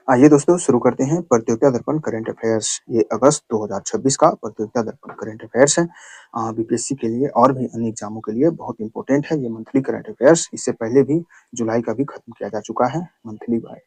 आइए दोस्तों शुरू करते हैं प्रतियोगिता दर्पण करंट अफेयर्स। ये अगस्त 2026 का प्रतियोगिता दर्पण करंट अफेयर्स है। बीपीएससी के लिए और भी अन्य एग्जामों के लिए बहुत इंपॉर्टेंट है ये मंथली करंट अफेयर्स। इससे पहले भी जुलाई का भी खत्म किया जा चुका है मंथली बाय।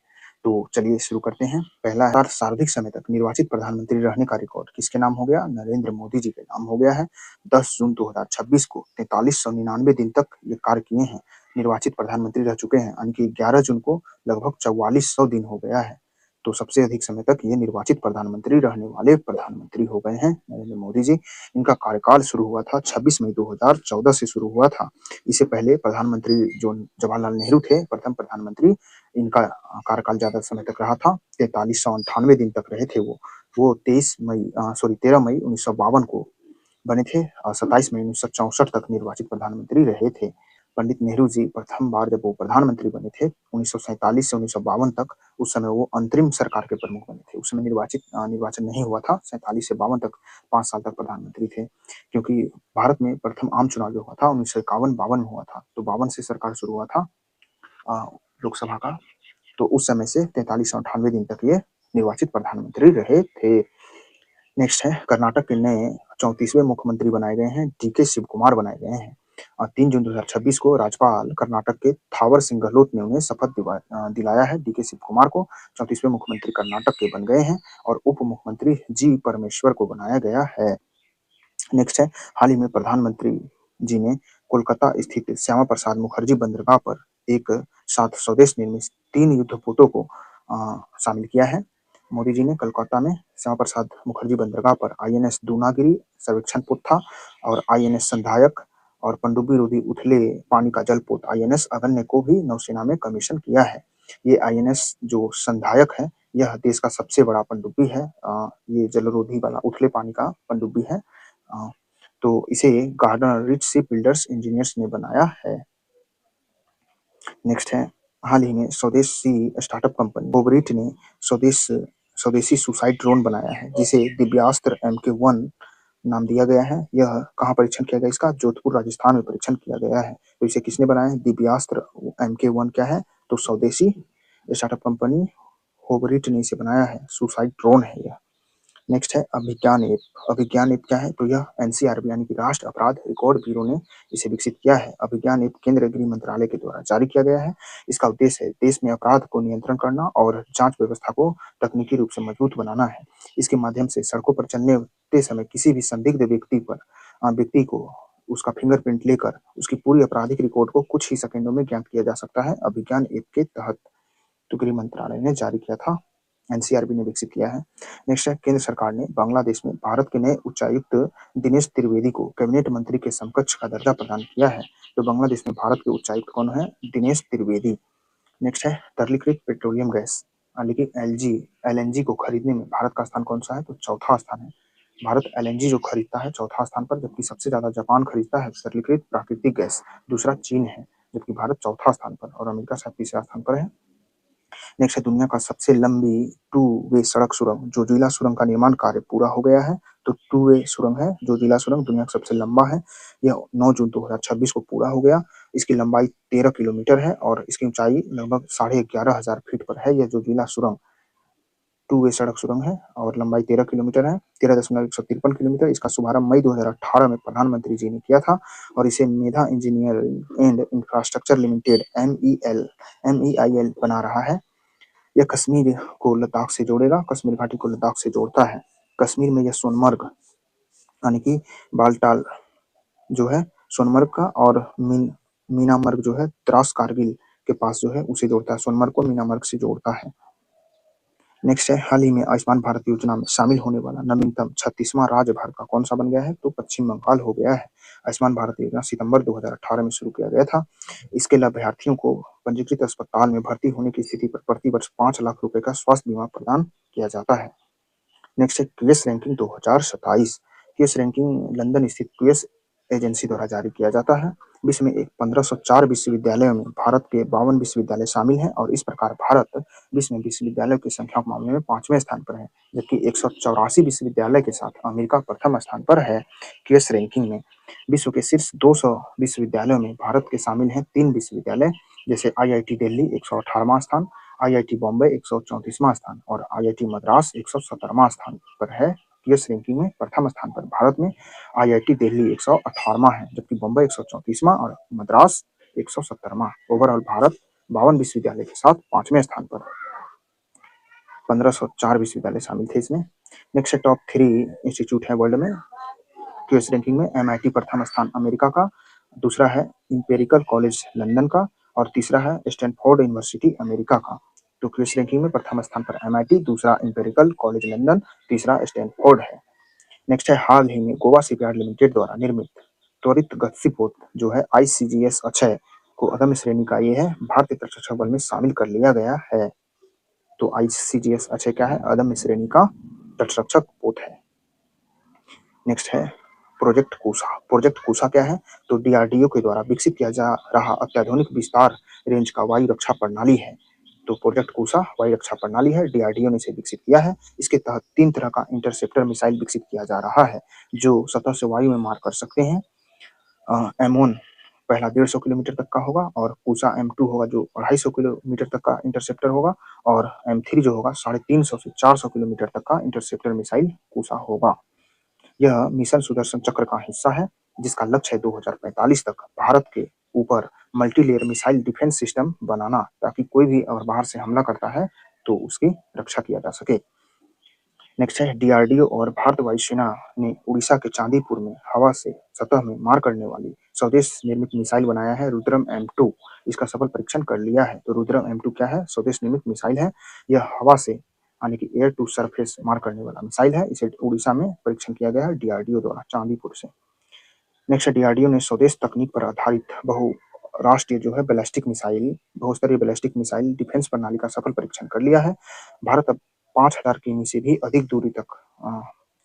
तो चलिए शुरू करते हैं। पहला है सर्वाधिक समय तक निर्वाचित प्रधानमंत्री रहने का रिकॉर्ड किसके नाम हो गया? नरेंद्र मोदी जी के नाम हो गया है। 10 जून 2026 को 4399 दिन तक ये कार्य किए हैं, निर्वाचित प्रधानमंत्री रह चुके हैं। यानी कि 11 जून को लगभग 4400 दिन हो गया है। तो सबसे अधिक समय तक ये निर्वाचित प्रधानमंत्री रहने वाले प्रधानमंत्री हो गए हैं नरेंद्र मोदी जी। इनका कार्यकाल शुरू हुआ था 26 मई 2014 से शुरू हुआ था। इससे पहले प्रधानमंत्री जो जवाहरलाल नेहरू थे प्रथम प्रधानमंत्री, इनका कार्यकाल ज्यादा समय तक रहा था, 4398 दिन तक रहे थे वो 13 मई 1952 को बने थे और 27 मई 1964 तक निर्वाचित प्रधानमंत्री रहे थे। पंडित नेहरू जी प्रथम बार जब वो प्रधानमंत्री बने थे 1947 से 1952 तक, उस समय वो अंतरिम सरकार के प्रमुख बने थे। उस समय निर्वाचन नहीं हुआ था। 47 से 52 तक 5 साल तक प्रधानमंत्री थे। क्योंकि भारत में प्रथम आम चुनाव जो हुआ था 1951-52 में हुआ था, तो 52 से सरकार शुरू हुआ था लोकसभा का। तो उस समय से 4398 दिन तक ये निर्वाचित प्रधानमंत्री रहे थे। नेक्स्ट है कर्नाटक के नए 34वें मुख्यमंत्री बनाए गए हैं, डीके शिव कुमार बनाए गए हैं। 3 जून 2026 को राज्यपाल कर्नाटक के थावर सिंह गहलोत ने उन्हें शपथ दिलाया है। डीके शिव कुमार को 34वें मुख्यमंत्री कर्नाटक के बन गए हैं और उप मुख्यमंत्री जी परमेश्वर को बनाया गया है। नेक्स्ट है हाल ही में प्रधानमंत्री जी ने कोलकाता स्थित श्यामा प्रसाद मुखर्जी बंदरगाह पर एक साथ स्वदेश निर्मित 3 युद्धपोतों को शामिल किया है। मोदी जी ने कोलकाता में श्यामा प्रसाद मुखर्जी बंदरगाह पर आईएनएस दूनागिरी सर्वेक्षण पोत था और आईएनएस संधायक और पनडुब्बी रोधी उथले पानी का जलपोत आईएनएस अगन्य को भी नौसेना में कमीशन किया है। ये आईएनएस जो संधायक है यह देश का सबसे बड़ा पनडुब्बी है। ये जलरोधी वाला उथले पानी का पनडुब्बी है। अ, तो इसे Garden Reach Ship Builders Engineers ने बनाया है। नेक्स्ट है हाल ही में स्वदेशी स्टार्टअप कंपनी ओबरिट ने स्वदेशी सुसाइड ड्रोन बनाया है जिसे दिव्यास्त्र MK1 नाम दिया गया है। यह कहाँ परीक्षण किया गया? इसका जोधपुर राजस्थान में परीक्षण किया गया है। तो इसे किसने बनाया है? दिव्यास्त्र MK1 क्या है? तो स्वदेशी स्टार्टअप कंपनी होबरिट ने इसे बनाया है। सुसाइड ड्रोन है यह। नेक्स्ट है अभिज्ञान ऐप। अभिज्ञान ऐप क्या है? तो यह एनसीआरबी यानी कि राष्ट्र अपराध रिकॉर्ड ब्यूरो ने इसे विकसित किया है। अभिज्ञान ऐप केंद्रीय गृह मंत्रालय के द्वारा जारी किया गया है। इसका उद्देश्य है देश में अपराध को नियंत्रण करना और जांच व्यवस्था को तकनीकी रूप से मजबूत बनाना है। इसके माध्यम से सड़कों पर चलते समय किसी भी संदिग्ध व्यक्ति को उसका फिंगरप्रिंट लेकर उसकी पूरी आपराधिक रिकॉर्ड को कुछ ही सेकंडों में ज्ञात किया जा सकता है। अभिज्ञान ऐप के तहत तो गृह मंत्रालय ने जारी किया था, एनसीआरबी ने विकसित किया है। नेक्स्ट है केंद्र सरकार ने बांग्लादेश में भारत के नए उच्चायुक्त दिनेश त्रिवेदी को कैबिनेट मंत्री के समकक्ष का दर्जा प्रदान किया है। तो बांग्लादेश में भारत के उच्चायुक्त कौन है? दिनेश त्रिवेदी। नेक्स्ट है तरलीकृत पेट्रोलियम गैस यानी कि एलएनजी को खरीदने में भारत का स्थान कौन सा है? तो चौथा स्थान है। भारत एलएनजी जो खरीदता है चौथा स्थान पर, जबकि सबसे ज्यादा जापान खरीदता है तरलीकृत प्राकृतिक गैस, दूसरा चीन है, जबकि भारत चौथा स्थान पर और अमेरिका शायद तीसरा स्थान पर है। नेक्स्ट है दुनिया का सबसे लंबी टू वे सड़क सुरंग जोजिला सुरंग का निर्माण कार्य पूरा हो गया है। तो टू वे सुरंग है जोजिला सुरंग, दुनिया का सबसे लंबा है। यह 9 जून 2026 को पूरा हो गया। इसकी लंबाई 13 किलोमीटर है और इसकी ऊंचाई लगभग 11,500 फीट पर है। यह जोजिला सुरंग टू वे सड़क सुरंग है और लंबाई 13 किलोमीटर है, 13.153 किलोमीटर। इसका शुभारंभ मई 2018 में प्रधानमंत्री जी ने किया था और इसे Medha engineering and infrastructure limited MEIL बना रहा है। यह कश्मीर को लद्दाख से जोड़ेगा, कश्मीर घाटी को लद्दाख से जोड़ता है। कश्मीर में यह सोनमर्ग यानी कि बालटाल जो है सोनमर्ग का और मीनामर्ग जो है द्रास कारगिल के पास जो है उसे जोड़ता है। सोनमर्ग को मीनामर्ग से जोड़ता है। नेक्स्ट है हाल ही में आयुष्मान भारत योजना में शामिल होने वाला नवीनतम 36वां राज्य भारत का कौन सा बन गया है? तो पश्चिम बंगाल हो गया है। आयुष्मान भारत योजना सितंबर 2018 में शुरू किया गया था। इसके लाभार्थियों को पंजीकृत अस्पताल में भर्ती होने की स्थिति पर प्रति वर्ष 5 लाख रुपए का स्वास्थ्य बीमा प्रदान किया जाता है। नेक्स्ट है QS ranking 2027। QS ranking London स्थित क्यूएस एजेंसी द्वारा जारी किया जाता है। विश्व में 1504 विश्वविद्यालयों में भारत के 52 विश्वविद्यालय शामिल हैं और इस प्रकार भारत विश्व में विश्वविद्यालयों की संख्या के मामले में 5वें स्थान पर है, जबकि 184 विश्वविद्यालय के साथ अमेरिका प्रथम स्थान पर है। क्यूएस रैंकिंग में विश्व के शीर्ष 200 विश्वविद्यालयों में भारत के शामिल हैं 3 विश्वविद्यालय, जैसे IIT दिल्ली 118वां स्थान, आईआईटी बॉम्बे 134वां स्थान और आईआईटी मद्रास 117वां स्थान पर है। टीएस रैंकिंग में प्रथम स्थान पर भारत में आईआईटी दिल्ली 118वां है, जबकि बॉम्बे 134वां और मद्रास 117वां। ओवरऑल भारत 52 विश्वविद्यालय के साथ 5वें स्थान पर। 1504 विश्वविद्यालय शामिल थे इसमें। नेक्स्ट टॉप 3 इंस्टीट्यूट है वर्ल्ड में क्यूएस रैंकिंग में। एमआईटी प्रथम स्थान अमेरिका का, दूसरा है इंपेरिकल कॉलेज लंदन का और तीसरा है स्टैनफोर्ड यूनिवर्सिटी अमेरिका का। तो क्यूएस रैंकिंग में प्रथम स्थान पर एमआईटी, दूसरा इंपेरिकल कॉलेज लंदन, तीसरा स्टैनफोर्ड है। नेक्स्ट है हाल ही में गोवा शिपयार्ड लिमिटेड द्वारा निर्मित त्वरित गतिपोत जो है आईसीजीएस अक्षय को अदम्य श्रेणी का ये है भारतीय तटरक्षक बल में शामिल कर लिया गया है। तो आईसीजीएस अक्षय क्या है? अदम्य श्रेणी का तटरक्षक पोत है। नेक्स्ट है प्रोजेक्ट कुशा। प्रोजेक्ट कुशा क्या है? तो डीआरडीओ के द्वारा विकसित किया जा रहा अत्याधुनिक विस्तार रेंज का वायु रक्षा प्रणाली है। तो प्रोजेक्ट कुशा वायु रक्षा प्रणाली है, डीआरडीओ ने इसे विकसित किया है। इसके तहत 3 तरह का इंटरसेप्टर मिसाइल विकसित किया जा रहा है जो सतह से वायु में मार कर सकते हैं। M1 पहला 150 किलोमीटर तक का होगा और कुशा M2 होगा जो 250 किलोमीटर तक का इंटरसेप्टर होगा और M3 जो होगा 350 से 400 किलोमीटर तक का इंटरसेप्टर मिसाइल कुशा होगा। यह मिशन सुदर्शन चक्र का हिस्सा है जिसका लक्ष्य है 2045 तक भारत के ऊपर मल्टीलेयर मिसाइल डिफेंस सिस्टम बनाना, ताकि कोई भी अगर बाहर से हमला करता है तो उसकी रक्षा किया जा सके। नेक्स्ट है डीआरडीओ और भारत वायुसेना ने उड़ीसा के चांदीपुर में हवा से सतह में मार करने वाली स्वदेश निर्मित मिसाइल बनाया है रुद्रम M2। इसका सफल परीक्षण कर लिया है। तो रुद्रम M2 क्या है? स्वदेश निर्मित मिसाइल है। यह हवा से यानी कि एयर टू सरफेस मार करने वाला मिसाइल है। इसे उड़ीसा में परीक्षण किया गया है डीआरडीओ द्वारा चांदीपुर से। नेक्स्ट डीआरडीओ ने स्वदेश तकनीक पर आधारित बहुराष्ट्रीय जो है बैलिस्टिक मिसाइल बहुस्तरीय बैलिस्टिक मिसाइल डिफेंस प्रणाली का सफल परीक्षण कर लिया है। भारत अब 5000 किमी से भी अधिक दूरी तक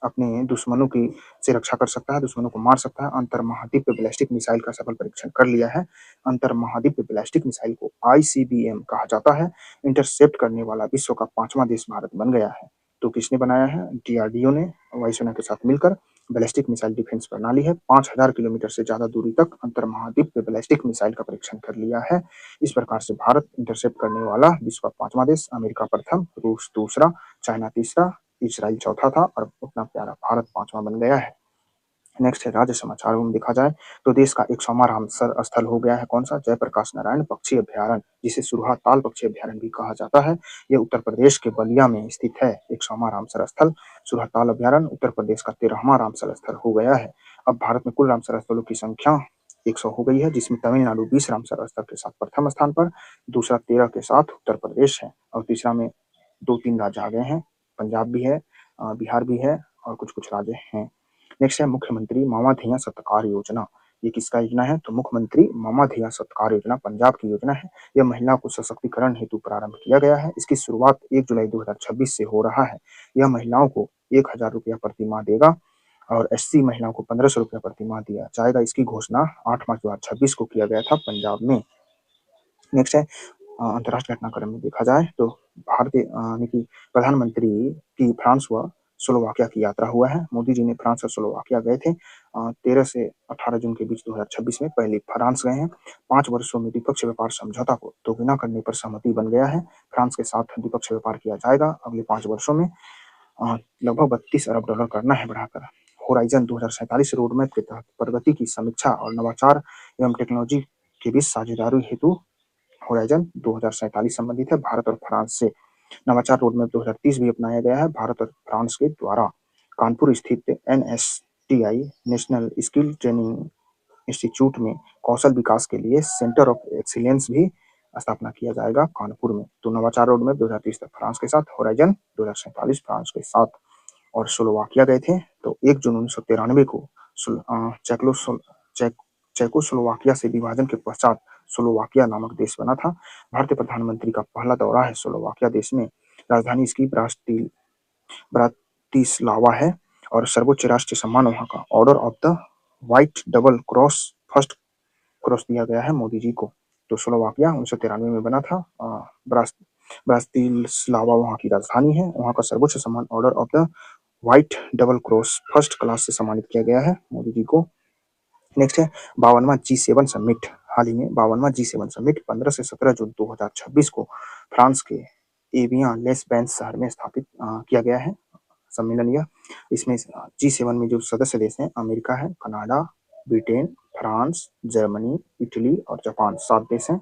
अपने दुश्मनों की से रक्षा कर सकता है, दुश्मनों को मार सकता है। अंतर महाद्वीपीय बैलिस्टिक मिसाइल का सफल परीक्षण कर लिया है। अंतर महाद्वीपीय बैलिस्टिक मिसाइल को आईसीबीएम कहा जाता है। इंटरसेप्ट करने वाला विश्व का 5वां देश भारत बन गया है। तो किसने बनाया है? डीआरडीओ ने वायुसेना के साथ मिलकर बैलिस्टिक मिसाइल डिफेंस प्रणाली है। 5000 किलोमीटर से ज्यादा दूरी तक अंतर महाद्वीपीय बैलिस्टिक मिसाइल का परीक्षण कर लिया है। इस प्रकार से भारत इंटरसेप्ट करने वाला विश्व का 5वां देश, अमेरिका प्रथम, रूस दूसरा, चाइना तीसरा, इजराइल चौथा था और उतना प्यारा भारत 5वां बन गया है। नेक्स्ट है राज्य समाचारों में देखा जाए तो देश का 100वां रामसर स्थल हो गया है। कौन सा? जयप्रकाश नारायण पक्षी अभ्यारण्य, जिसे सुरहा ताल पक्षी अभ्यारण्य भी कहा जाता है। यह उत्तर प्रदेश के बलिया में स्थित है। 100वां रामसर स्थल सुरहा ताल अभ्यारण्य उत्तर प्रदेश का 13वां रामसर स्थल हो गया है। अब भारत में कुल रामसर स्थलों की संख्या 100 हो गई है, जिसमें तमिलनाडु 20 रामसर स्थल के साथ प्रथम स्थान पर, दूसरा 13 के साथ उत्तर प्रदेश है और तीसरा में 2-3 राज्य आ गए हैं, पंजाब भी है, बिहार भी है और कुछ कुछ राज्य हैं। नेक्स्ट है मुख्यमंत्री मामाधिया सत्कार योजना। ये किसका योजना है? तो मुख्यमंत्री मामाधिया सत्कार योजना पंजाब की योजना है। यह महिला को सशक्तिकरण हेतु प्रारंभ किया गया है। इसकी शुरुआत 1 जुलाई 2026 से हो रहा है। यह महिलाओं को 1000 रुपया प्रति माह देगा और एससी महिलाओं को 1500 रुपया प्रति माह दिया जाएगा। इसकी घोषणा 8 मार्च 2026 को किया गया था पंजाब में। नेक्स्ट है अंतर्राष्ट्रीय घटनाक्रम में देखा जाए तो भारतीय यानी कि प्रधानमंत्री की फ्रांस व स्लोवाकिया की यात्रा हुआ है। मोदी जी ने फ्रांस और स्लोवाकिया गए थे 13 से 18 जून के बीच 2026 में पहले फ्रांस गए हैं। 5 वर्षों में द्विपक्षीय व्यापार समझौता को दोगुना करने पर सहमति बन गया है। फ्रांस के साथ द्विपक्षीय व्यापार किया जाएगा अगले 5 वर्षों में। लगभग 32 अरब डॉलर करना है बढ़ाकर। होराइजन 2047 रोड मैप के तहत प्रगति की समीक्षा और नवाचार एवं टेक्नोलॉजी के बीच साझेदारी हेतु होराइजन 2047 संबंधित है भारत और फ्रांस से। नवाचार रोडमैप 2030 भी अपनाया गया है भारत और फ्रांस के द्वारा। कानपुर स्थित NSTI national skill training institute में कौशल विकास के लिए सेंटर ऑफ एक्सीलेंस भी स्थापना किया जाएगा कानपुर में। तो नवाचार रोडमैप 2030 तक फ्रांस के साथ, होराइजन 2047 फ्रांस के साथ। और स्लोवाकिया गए थे तो 1 जून 1993 को चेकोस्लोवाकिया से विभाजन के पश्चात स्लोवाकिया नामक देश बना था। भारतीय प्रधानमंत्री का पहला दौरा है स्लोवाकिया देश में। राजधानी इसकी ब्रातिस्लावा है और सर्वोच्च राष्ट्रीय सम्मान वहां का order of the white double cross first cross दिया गया है मोदी जी को। तो स्लोवाकिया 1993 में बना था। ब्रातिस्लावा वहां की राजधानी है। वहां का सर्वोच्च सम्मान order of the white double cross first class से सम्मानित किया गया है मोदी जी को। नेक्स्ट है 52वां G7 समिट हाल ही में 52वां G7 समिट 15 से 17 जून 2026 को फ्रांस के एवियान लेस बेंस शहर में स्थापित किया गया है सम्मेलन यह। इसमें G7 में जो सदस्य देश हैं अमेरिका है, Canada, Britain, France, Germany, Italy और जापान 7 देश हैं।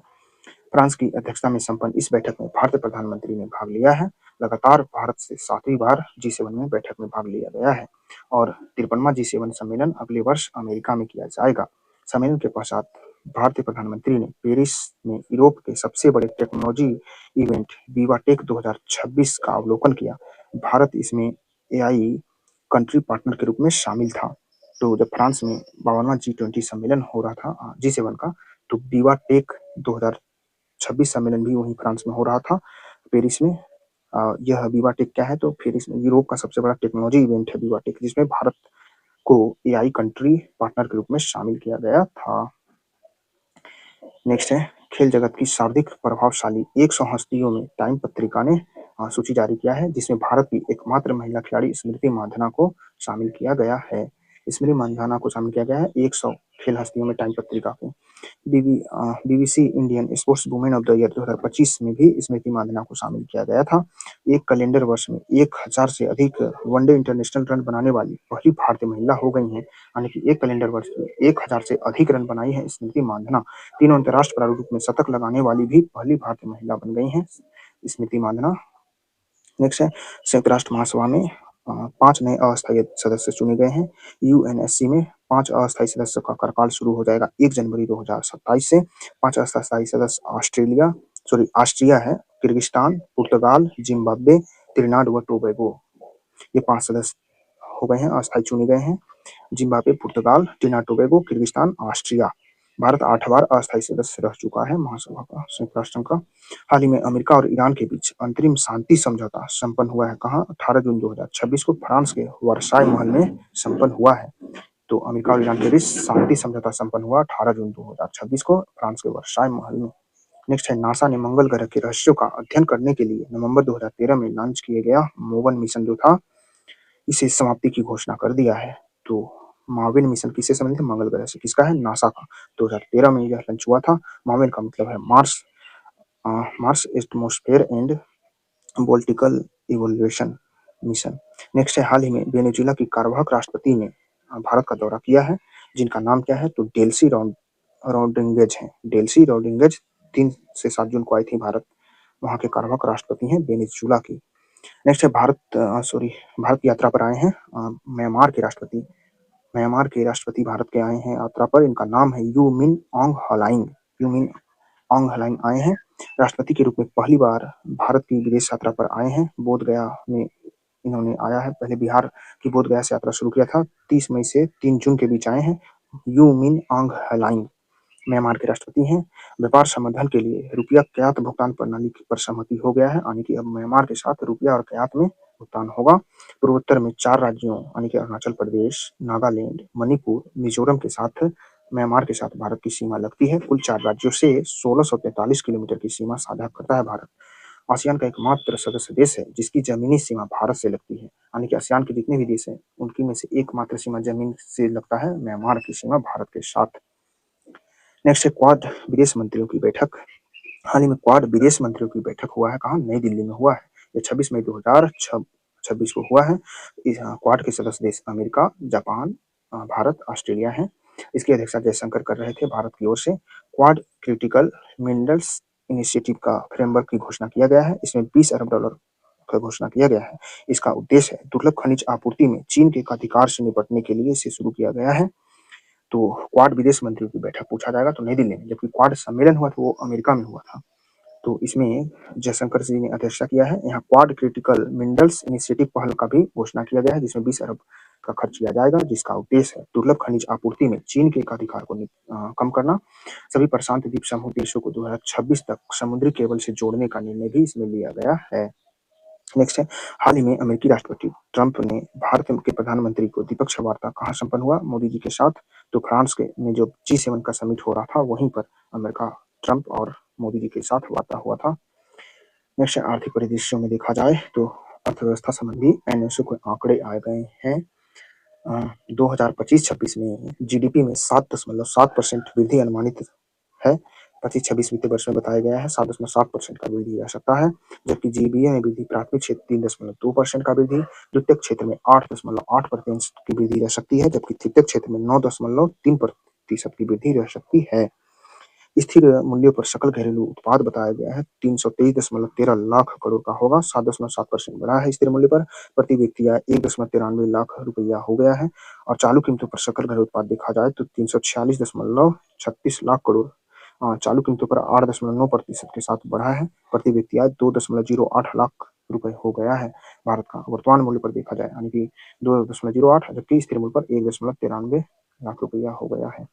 फ्रांस की अध्यक्षता में संपन्न इस बैठक में भारतीय प्रधानमंत्री ने भाग लिया है। लगातार भारत से 7वीं बार G7 में बैठक में भाग लिया गया है और 53वां G7 सम्मेलन अगले वर्ष अमेरिका में किया जाएगा। सम्मेलन के पश्चात भारतीय प्रधानमंत्री ने पेरिस में यूरोप के सबसे बड़े टेक्नोलॉजी इवेंट विवाटेक 2026 का अवलोकन किया। भारत इसमें एआई कंट्री पार्टनर के रूप में शामिल था। तो जब फ्रांस में 52वां G20 सम्मेलन हो रहा था G7 का, तो विवाटेक 2026 सम्मेलन भी वहीं फ्रांस में हो रहा था पेरिस में। यह विवाटेक क्या है, तो पेरिस में यूरोप का सबसे बड़ा टेक्नोलॉजी इवेंट है विवाटेक, जिसमें भारत को एआई कंट्री पार्टनर के रूप में शामिल किया गया था। नेक्स्ट है खेल जगत की सर्वाधिक प्रभावशाली 100 हस्तियों में टाइम पत्रिका ने सूची जारी किया है, जिसमें भारत की एकमात्र महिला खिलाड़ी स्मृति मांधाना को शामिल किया गया है। स्मृति मांधाना को शामिल किया गया है 100 खेल हस्तियों में टाइम पत्रिका के। BBC Indian sports women of the year 2025 में भी स्मृति मांधाना को शामिल किया गया था। एक कैलेंडर वर्ष में 1000 से अधिक वनडे इंटरनेशनल रन बनाने वाली पहली भारतीय महिला हो गई हैं, यानी कि एक कैलेंडर वर्ष में 1000 से अधिक रन बनाई है स्मृति मांधाना। 3 अंतर्राष्ट्रीय प्रारूप में शतक लगाने वाली भी पहली भारतीय महिला बन गई हैं स्मृति मांधाना। नेक्स्ट है संयुक्त राष्ट्र महासभा में 5 नए अस्थायी सदस्य चुने गए हैं। यूएनएससी में 5 अस्थायी सदस्य का कार्यकाल शुरू हो जाएगा 1 जनवरी 2027 से। 5 अस्थायी सदस्य ऑस्ट्रिया है, किर्गिस्तान, पुर्तगाल, जिम्बाब्वे, त्रिनिदाद व टोबैगो, ये 5 सदस्य हो गए हैं, अस्थायी चुने गए हैं। जिम्बाब्वे, पुर्तगाल, Trinidad Tobago, Kyrgyzstan, Austria. Bharat 8 बार अस्थायी सदस्य रह चुका है महासभा का, संयुक्त राष्ट्र का। हाल ही में अमेरिका और ईरान के बीच अंतरिम शांति समझौता संपन्न हुआ है कहाँ, 18 जून 2026 को फ्रांस के वर्साई महल में संपन्न हुआ है। तो अमेरिका और ईरान के बीच शांति समझौता संपन्न हुआ 18 जून 2026 को फ्रांस के वर्साई महल में। नेक्स्ट है नासा ने मंगल ग्रह के रहस्यों का अध्ययन करने के लिए नवंबर 2013 में लॉन्च किया गया मोवन मिशन जो था, इसे समाप्ति की घोषणा कर दिया है। तो मार्विन मिशन किससे संबंधित है, मंगल ग्रह से। किसका है, नासा का। 2013 में यह लॉन्च हुआ था। मार्विन का मतलब है Mars atmosphere and political evolution mission. Next है हाल ही में वेनेजुएला की कार्यवाहक राष्ट्रपति ने भारत का दौरा किया है, जिनका नाम क्या है, तो डेल्सी रोड्रिगेज है। डेल्सी रोड्रिगेज 3 से 7 जून को आई थी भारत, वहां के कार्यवाहक राष्ट्रपति हैं वेनेजुएला की। नेक्स्ट है भारत की यात्रा पर आए हैं म्यांमार के राष्ट्रपति भारत के आए हैं यात्रा पर। इनका नाम है यू मिन ऑन्ग हलाइंग आए हैं राष्ट्रपति के रूप में पहली बार भारत की विदेश यात्रा पर आए हैं। बोध गया में इन्होंने आया है, पहले बिहार की बोध गया से यात्रा शुरू किया था। 30 मई से 3 जून के बीच आए हैं। यू मिन ऑन्ग हलाइंग म्यांमार के राष्ट्रपति हैं। व्यापार संवर्धन के लिए रुपया क्यात भुगतान प्रणाली पर सहमति हो गया है, यानी कि अब म्यांमार के साथ रुपया और क्यात में भुगतान होगा। पूर्वोत्तर में 4 राज्यों यानी कि अरुणाचल प्रदेश, नागालैंड, मणिपुर, मिजोरम के साथ म्यांमार के साथ भारत की सीमा लगती है। कुल 4 राज्यों से 1643 किलोमीटर की सीमा साझा करता है भारत। आसियान का एकमात्र सदस्य देश है जिसकी जमीनी सीमा भारत से लगती है, यानी कि आसियान के जितने भी देश हैं उनकी में से एकमात्र सीमा जमीन से लगता है, म्यांमार की सीमा भारत के साथ। नेक्स्ट है क्वाड विदेश मंत्रियों की बैठक। हाल ही में क्वाड विदेश मंत्रियों की बैठक हुआ है कहाँ, नई दिल्ली में हुआ है। ये 26 मई 2026 को हुआ है। इस क्वाड के सदस्य देश अमेरिका, जापान, भारत, ऑस्ट्रेलिया है। इसकी अध्यक्षता जयशंकर कर रहे थे भारत की ओर से। क्वाड क्रिटिकल मिनरल्स इनिशिएटिव का फ्रेमवर्क की घोषणा किया गया है। इसमें $20 अरब का घोषणा किया गया है। इसका उद्देश्य है दुर्लभ खनिज आपूर्ति में चीन के अधिकार से निपटने के लिए इसे शुरू किया गया है। तो क्वाड विदेश मंत्रियों की बैठक पूछा जाएगा तो नई दिल्ली में, जबकि क्वाड सम्मेलन हुआ तो वो अमेरिका में हुआ था। तो इसमें जयशंकर जी ने अध्यक्षता किया है। यहाँ क्वाड क्रिटिकल मिनरल्स इनिशिएटिव पहल का भी घोषणा किया गया है, जिसमें 20 अरब का खर्च किया जाएगा, जिसका उद्देश्य है दुर्लभ खनिज आपूर्ति में चीन के अधिकार को कम करना। सभी प्रशांत द्वीप समूह देशों को 2026 तक समुद्री केबल से जोड़ने का निर्णय भी इसमें लिया गया है। नेक्स्ट है हाल ही में अमेरिकी राष्ट्रपति ट्रंप ने भारत के प्रधानमंत्री को द्विपक्षीय वार्ता कहाँ संपन्न हुआ, मोदी जी के साथ। तो फ्रांस के में जो G7 का समिट हो रहा था वहीं पर अमेरिका ट्रंप और मोदी जी के साथ वार्ता हुआ था। नेक्स्ट आर्थिक परिदृश्यों में देखा जाए तो अर्थव्यवस्था संबंधी एनएसओ के आंकड़े आए गए हैं। 2025-26 में जीडीपी में 7.7% वृद्धि अनुमानित है। 25-26 वित्तीय वर्ष में बताया गया है 7.7% का वृद्धि रह सकता है, जबकि जीबीए में वृद्धि प्राथमिक क्षेत्र 3.2% का वृद्धि, द्वितीयक क्षेत्र में 8.8% की वृद्धि रह सकती है, जबकि तृतीयक क्षेत्र में 9.3% की वृद्धि रह सकती है। स्थिर मूल्यों पर सकल घरेलू उत्पाद बताया गया है 323.13 लाख करोड़ का होगा, 7.7% बढ़ा है स्थिर मूल्य पर। प्रति व्यक्ति आय 1.93 लाख रुपया हो गया है। और चालू कीमतों पर सकल घरेलू उत्पाद देखा जाए तो 346.36 लाख करोड़ चालू कीमतों पर 8.9% के साथ बढ़ा है। प्रति व्यक्ति आय 2.08 लाख रुपए हो गया है भारत का वर्तमान मूल्य पर देखा जाए, यानी कि 2.08, जबकि स्थिर मूल्य पर 1.93 लाख रुपया हो गया है।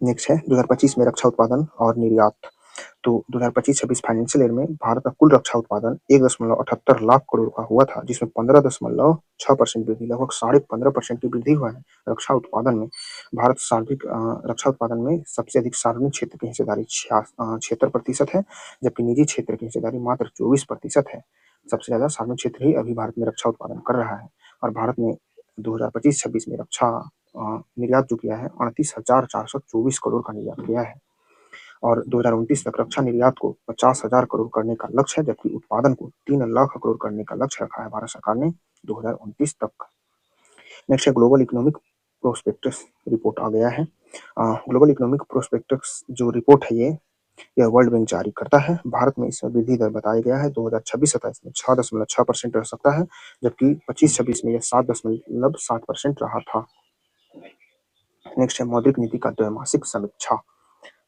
नेक्स्ट है 2025 में रक्षा उत्पादन और निर्यात। तो 2025-26 फाइनेंशियल ईयर में भारत का कुल रक्षा उत्पादन 1.78 लाख करोड़ का हुआ था, जिसमें 15.6% वृद्धि, लगभग 15.5% की वृद्धि हुआ है रक्षा उत्पादन में। भारत सार्वत्रिक रक्षा उत्पादन में सबसे अधिक सार्वजनिक क्षेत्र की हिस्सेदारी 76% है, जबकि निजी क्षेत्र की हिस्सेदारी मात्र 24% है। सबसे ज्यादा सार्वजनिक क्षेत्र ही अभी भारत में रक्षा उत्पादन कर रहा है। और भारत ने 2025-26 में रक्षा निर्यात जो किया है 29,424 करोड़ का निर्यात किया है। और 2029 तक रक्षा निर्यात को 50,000 करोड़ करने का लक्ष्य है, जबकि उत्पादन को 3 लाख करोड़ करने का लक्ष्य रखा है भारत सरकार ने 2029 तक। नेक्स्ट है ग्लोबल इकोनॉमिक प्रोस्पेक्टस रिपोर्ट आ गया है। ग्लोबल इकोनॉमिक प्रोस्पेक्टस जो रिपोर्ट है यह वर्ल्ड बैंक जारी करता है। भारत में इसमें वृद्धि दर बताया गया है 2026-27 में 6.6% रह सकता है, जबकि 25-26 में यह 7.7% रहा था। नेक्स्ट है मौद्रिक नीति का द्वैमासिक समीक्षा।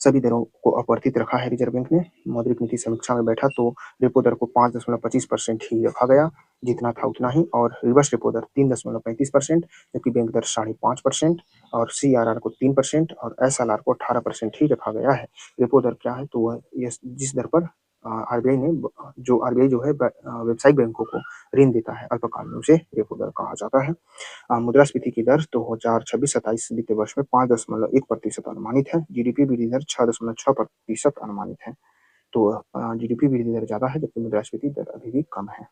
सभी दरों को अपवर्तित रखा है रिजर्व बैंक ने। मौद्रिक नीति समीक्षा में बैठा तो रेपो दर को 5.25% ही रखा गया, जितना था उतना ही, और रिवर्स रेपो दर 3.35%, जबकि बैंक दर 5.5%, और सीआरआर को 3% और एसएलआर को 18% ही रखा गया है। रेपो दर क्या है तो वह जिस दर पर आरबीआई ने जो आरबीआई जो है व्यावसायिक बैंकों को ऋण देता है अल्पकाल में, उसे रेपो दर कहा जाता है। मुद्रास्फीति की दर 2026-27 वित्तीय वर्ष में 5.1% अनुमानित है। जीडीपी वृद्धि दर 6.6% अनुमानित है। तो जीडीपी वृद्धि दर ज्यादा है, जबकि मुद्रास्फीति दर अभी भी कम है।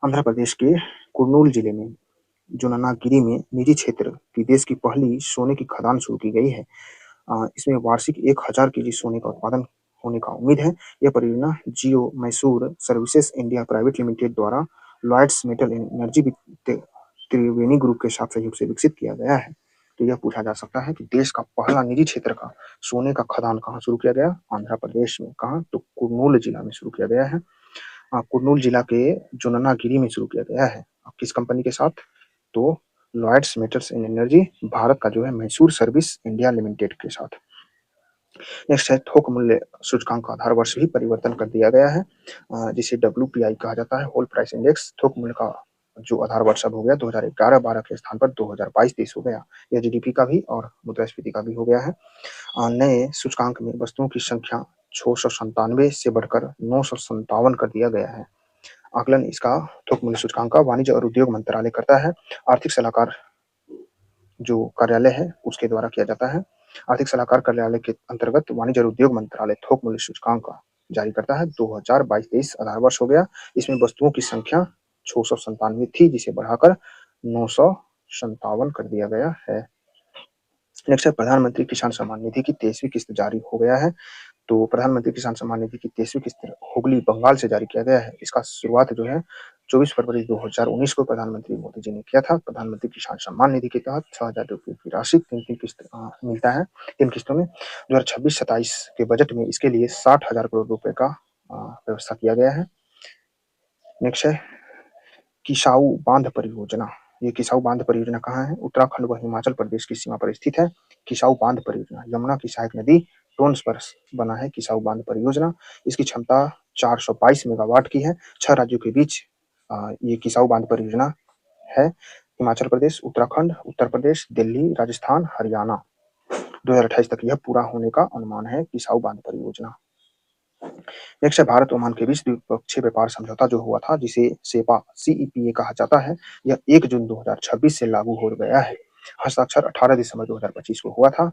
आंध्र प्रदेश के कुर्नूल जिले में जोनागिरी में निजी क्षेत्र की देश की पहली सोने की खदान शुरू की गई है। इसमें वार्षिक 1000 केजी सोने का उत्पादन होने का उम्मीद है। यह परियोजना Geo Mysore services India private limited द्वारा Lloyds metal energy Triveni group के साथ सहयोग से विकसित किया गया है। तो यह पूछा जा सकता है कि देश का पहला निजी क्षेत्र का सोने का खदान कहाँ शुरू किया गया? आंध्र प्रदेश में। कहाँ? तो कुर्नूल जिला में शुरू किया गया है। कुर्नूल जिला के जोनागिरी में शुरू किया गया है। किस कंपनी के साथ? तो Lloyds Metals and Energy Bharat का जो है मैसूर सर्विस इंडिया लिमिटेड के साथ। नेक्स्ट है थोक मूल्य सूचकांक का आधार वर्ष भी परिवर्तन कर दिया गया है, जिसे WPI कहा जाता है, होल प्राइस इंडेक्स। थोक मूल्य का जो आधार वर्ष अब हो गया 2011-12 के स्थान पर 2022-23 हो गया। यह जीडीपी का भी और मुद्रास्फीति का भी हो गया है। नए सूचकांक में वस्तुओं की संख्या 697 से बढ़कर 957 कर दिया गया है। आकलन इसका थोक मूल्य सूचकांक का वाणिज्य और उद्योग मंत्रालय करता है। आर्थिक सलाहकार जो कार्यालय है उसके द्वारा किया जाता है। आर्थिक सलाहकार कार्यालय के अंतर्गत वाणिज्य और उद्योग मंत्रालय थोक मूल्य सूचकांक का जारी करता है। 2022-23 आधार वर्ष हो गया। इसमें वस्तुओं की संख्या 697 थी, जिसे बढ़ाकर 957 कर दिया गया है। नेक्स्ट है प्रधानमंत्री किसान सम्मान निधि की 23वीं किस्त जारी हो गया है। तो प्रधानमंत्री किसान सम्मान निधि की 23वीं किस्त हुगली बंगाल से जारी किया गया है। इसका शुरुआत जो है 24 फरवरी 2019 को प्रधानमंत्री मोदी जी ने किया था। प्रधानमंत्री किसान सम्मान निधि के तहत 6,000 रुपये की राशि तीन किस्त मिलता है, 3 किस्तों में। 2026-27 के बजट में इसके लिए 60,000 करोड़ रुपए का व्यवस्था किया गया है। नेक्स्ट है किसाऊ बांध परियोजना। ये किसाऊ बांध परियोजना कहाँ है? उत्तराखंड व हिमाचल प्रदेश की सीमा पर स्थित है। किसाऊ बांध परियोजना यमुना की सहायक नदी टोन्स पर बना है किसाऊ बांध परियोजना। इसकी क्षमता 422 मेगावाट की है। 6 राज्यों के बीच ये किसाऊ बांध परियोजना है। हिमाचल प्रदेश, उत्तराखंड, उत्तर प्रदेश, दिल्ली, राजस्थान, हरियाणा। 2028 तक यह पूरा होने का अनुमान है किसाऊ बांध परियोजना। नेक्स्ट है भारत ओमान के बीच द्विपक्षीय व्यापार समझौता जो हुआ था, जिसे सेपा CEPA कहा जाता है, यह 1 जून 2026 से लागू हो गया है। हस्ताक्षर 18 दिसंबर 2025 को हुआ था।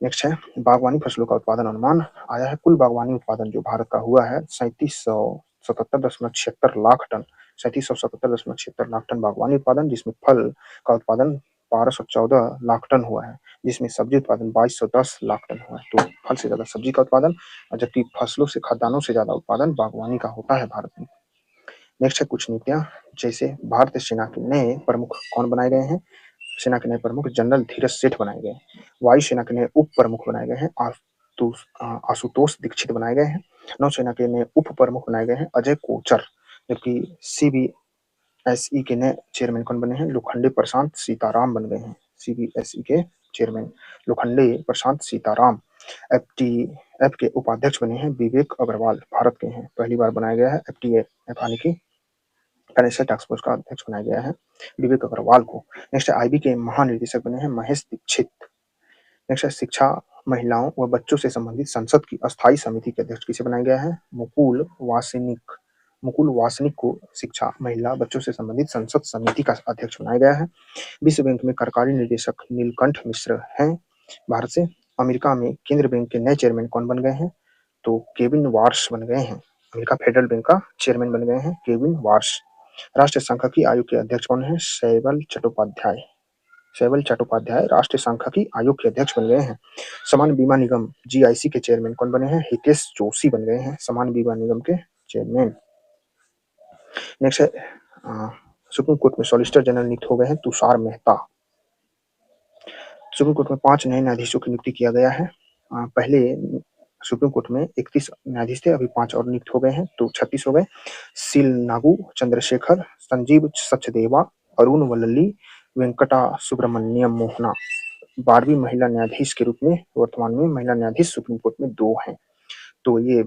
नेक्स्ट है बागवानी फसलों का उत्पादन अनुमान आया है। कुल बागवानी उत्पादन जो भारत का हुआ है 3777.76 लाख टन। 3777.76 लाख टन बागवानी उत्पादन, जिसमें फल का उत्पादन 1214 लाख टन हुआ है, जिसमें सब्जी उत्पादन 2210 लाख टन हुआ है। तो फल से ज़्यादा सब्जी का उत्पादन, और जबकि फसलों से खाद्यान्नों से ज़्यादा उत्पादन बागवानी का होता है भारत में। नेक्स्ट है कुछ नीतियाँ, जैसे भारतीय सेना के नए प्रमुख कौन बनाए गए हैं? सेना के नए प्रमुख जनरल धीरज सेठ बनाए गए हैं। वायुसेना के नए उप प्रमुख बनाए गए हैं आशुतोष दीक्षित बनाए गए हैं। नौसेना के नए उप प्रमुख बनाए गए हैं अजय कोचर। जबकि सीबीएसई के नए चेयरमैन कौन बने हैं? लोखंडे प्रशांत सीताराम बन गए हैं। सीबीएसई के चेयरमैन लोखंडे प्रशांत सीताराम। एफटीएफ के उपाध्यक्ष बने हैं विवेक अग्रवाल, भारत के हैं, पहली बार बनाया गया है एफटीएफ यानी कि फाइनेंशियल टास्क फोर्स का अध्यक्ष बनाया गया है विवेक अग्रवाल को। नेक्स्ट आईबी के महानिदेशक बने हैं महेश दीक्षित। नेक्स्ट है शिक्षा, महिलाओं व बच्चों से संबंधित संसद की अस्थायी समिति के अध्यक्ष किसे बनाया गया है? मुकुल वासनिक को शिक्षा, महिला, बच्चों से संबंधित संसद समिति का अध्यक्ष बनाया गया है। विश्व बैंक में कार्यकारी निदेशक नीलकंठ मिश्र हैं, भारत से। अमेरिका में केंद्रीय बैंक के नए चेयरमैन कौन बन गए हैं? तो केविन वार्श बन गए हैं। अमेरिका फेडरल बैंक का चेयरमैन बन गए हैं केविन वार्श। राष्ट्रीय सांख्यिकी आयोग के अध्यक्ष कौन है? शैवल चट्टोपाध्याय राष्ट्रीय सांख्यिकी आयोग के अध्यक्ष बन गए हैं। सामान्य बीमा निगम जीआईसी के चेयरमैन कौन बने हैं? हितेश जोशी बन गए हैं, सामान्य बीमा निगम के चेयरमैन। नेक्स्ट है सुप्रीम कोर्ट में सॉलिसिटर जनरल नियुक्त हो गए हैं तुषार मेहता। सुप्रीम कोर्ट में 5 नए न्यायाधीशों की नियुक्ति किया गया है। पहले सुप्रीम कोर्ट में 31 न्यायाधीश थे, अभी 5 और नियुक्त हो गए हैं, तो 36 हो गए। सील नागू चंद्रशेखर, संजीव सचदेवा, अरुण वल्लली, वेंकटा सुब्रमण्यम मोहना 12वीं महिला न्यायाधीश के रूप में वर्तमान में महिला न्यायाधीश सुप्रीम कोर्ट में 2 हैं। तो ये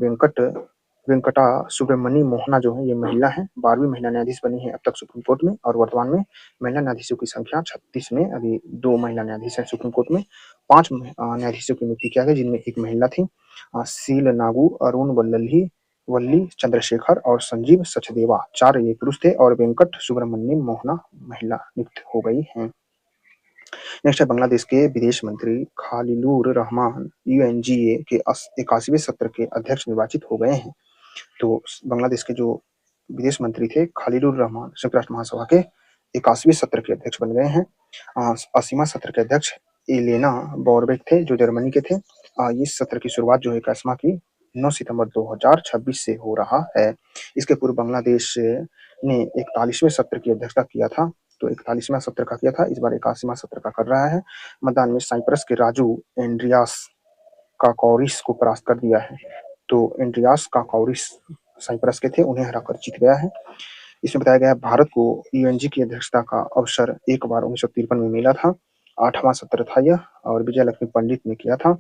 वेंकटा सुब्रमण्यम मोहना जो है ये महिला है, 12वीं महिला न्यायाधीश बनी है अब तक सुप्रीम कोर्ट में, और वर्तमान में महिला न्यायाधीशों की संख्या 36 में, अभी 2 महिला न्यायाधीश हैं सुप्रीम कोर्ट में। 5 न्यायाधीशों की नियुक्ति किया गया जिनमें एक महिला थी। सील नागू, अरुण वल्ली चंद्रशेखर और संजीव सचदेवा 4 ये पुरुष थे, और वेंकट सुब्रमण्यम मोहना महिला नियुक्त हो गई हैं। नेक्स्ट है बांग्लादेश के विदेश मंत्री खलीलुर रहमान यूएनजीए के 81वें सत्र के अध्यक्ष निर्वाचित हो गए हैं। तो बांग्लादेश के जो विदेश मंत्री थे खलीलुर रहमान संयुक्त राष्ट्र महासभा के 81वें सत्र के अध्यक्ष बन गए हैं। 80वां सत्र के अध्यक्ष एलेना बॉरबेक थे जो जर्मनी के थे। इस सत्र की शुरुआत जो है 81वां की 9 सितंबर 2026 से हो रहा है। इसके पूर्व बांग्लादेश ने 41वें सत्र की अध्यक्षता किया था, तो 41वां सत्र का किया था, इस बार 81वां सत्र का कर रहा है। मतदान में साइप्रस के राजू एंड्रियास काकौरिस को परास्त कर दिया है। तो एंड्रियास काकौरिस साइप्रस के थे, उन्हें हराकर जीत गया है। इसमें बताया गया है भारत को यूएनजी की अध्यक्षता का अवसर एक बार 1953 में मिला था, 8वां सत्र था यह, और विजय लक्ष्मी पंडित ने किया था।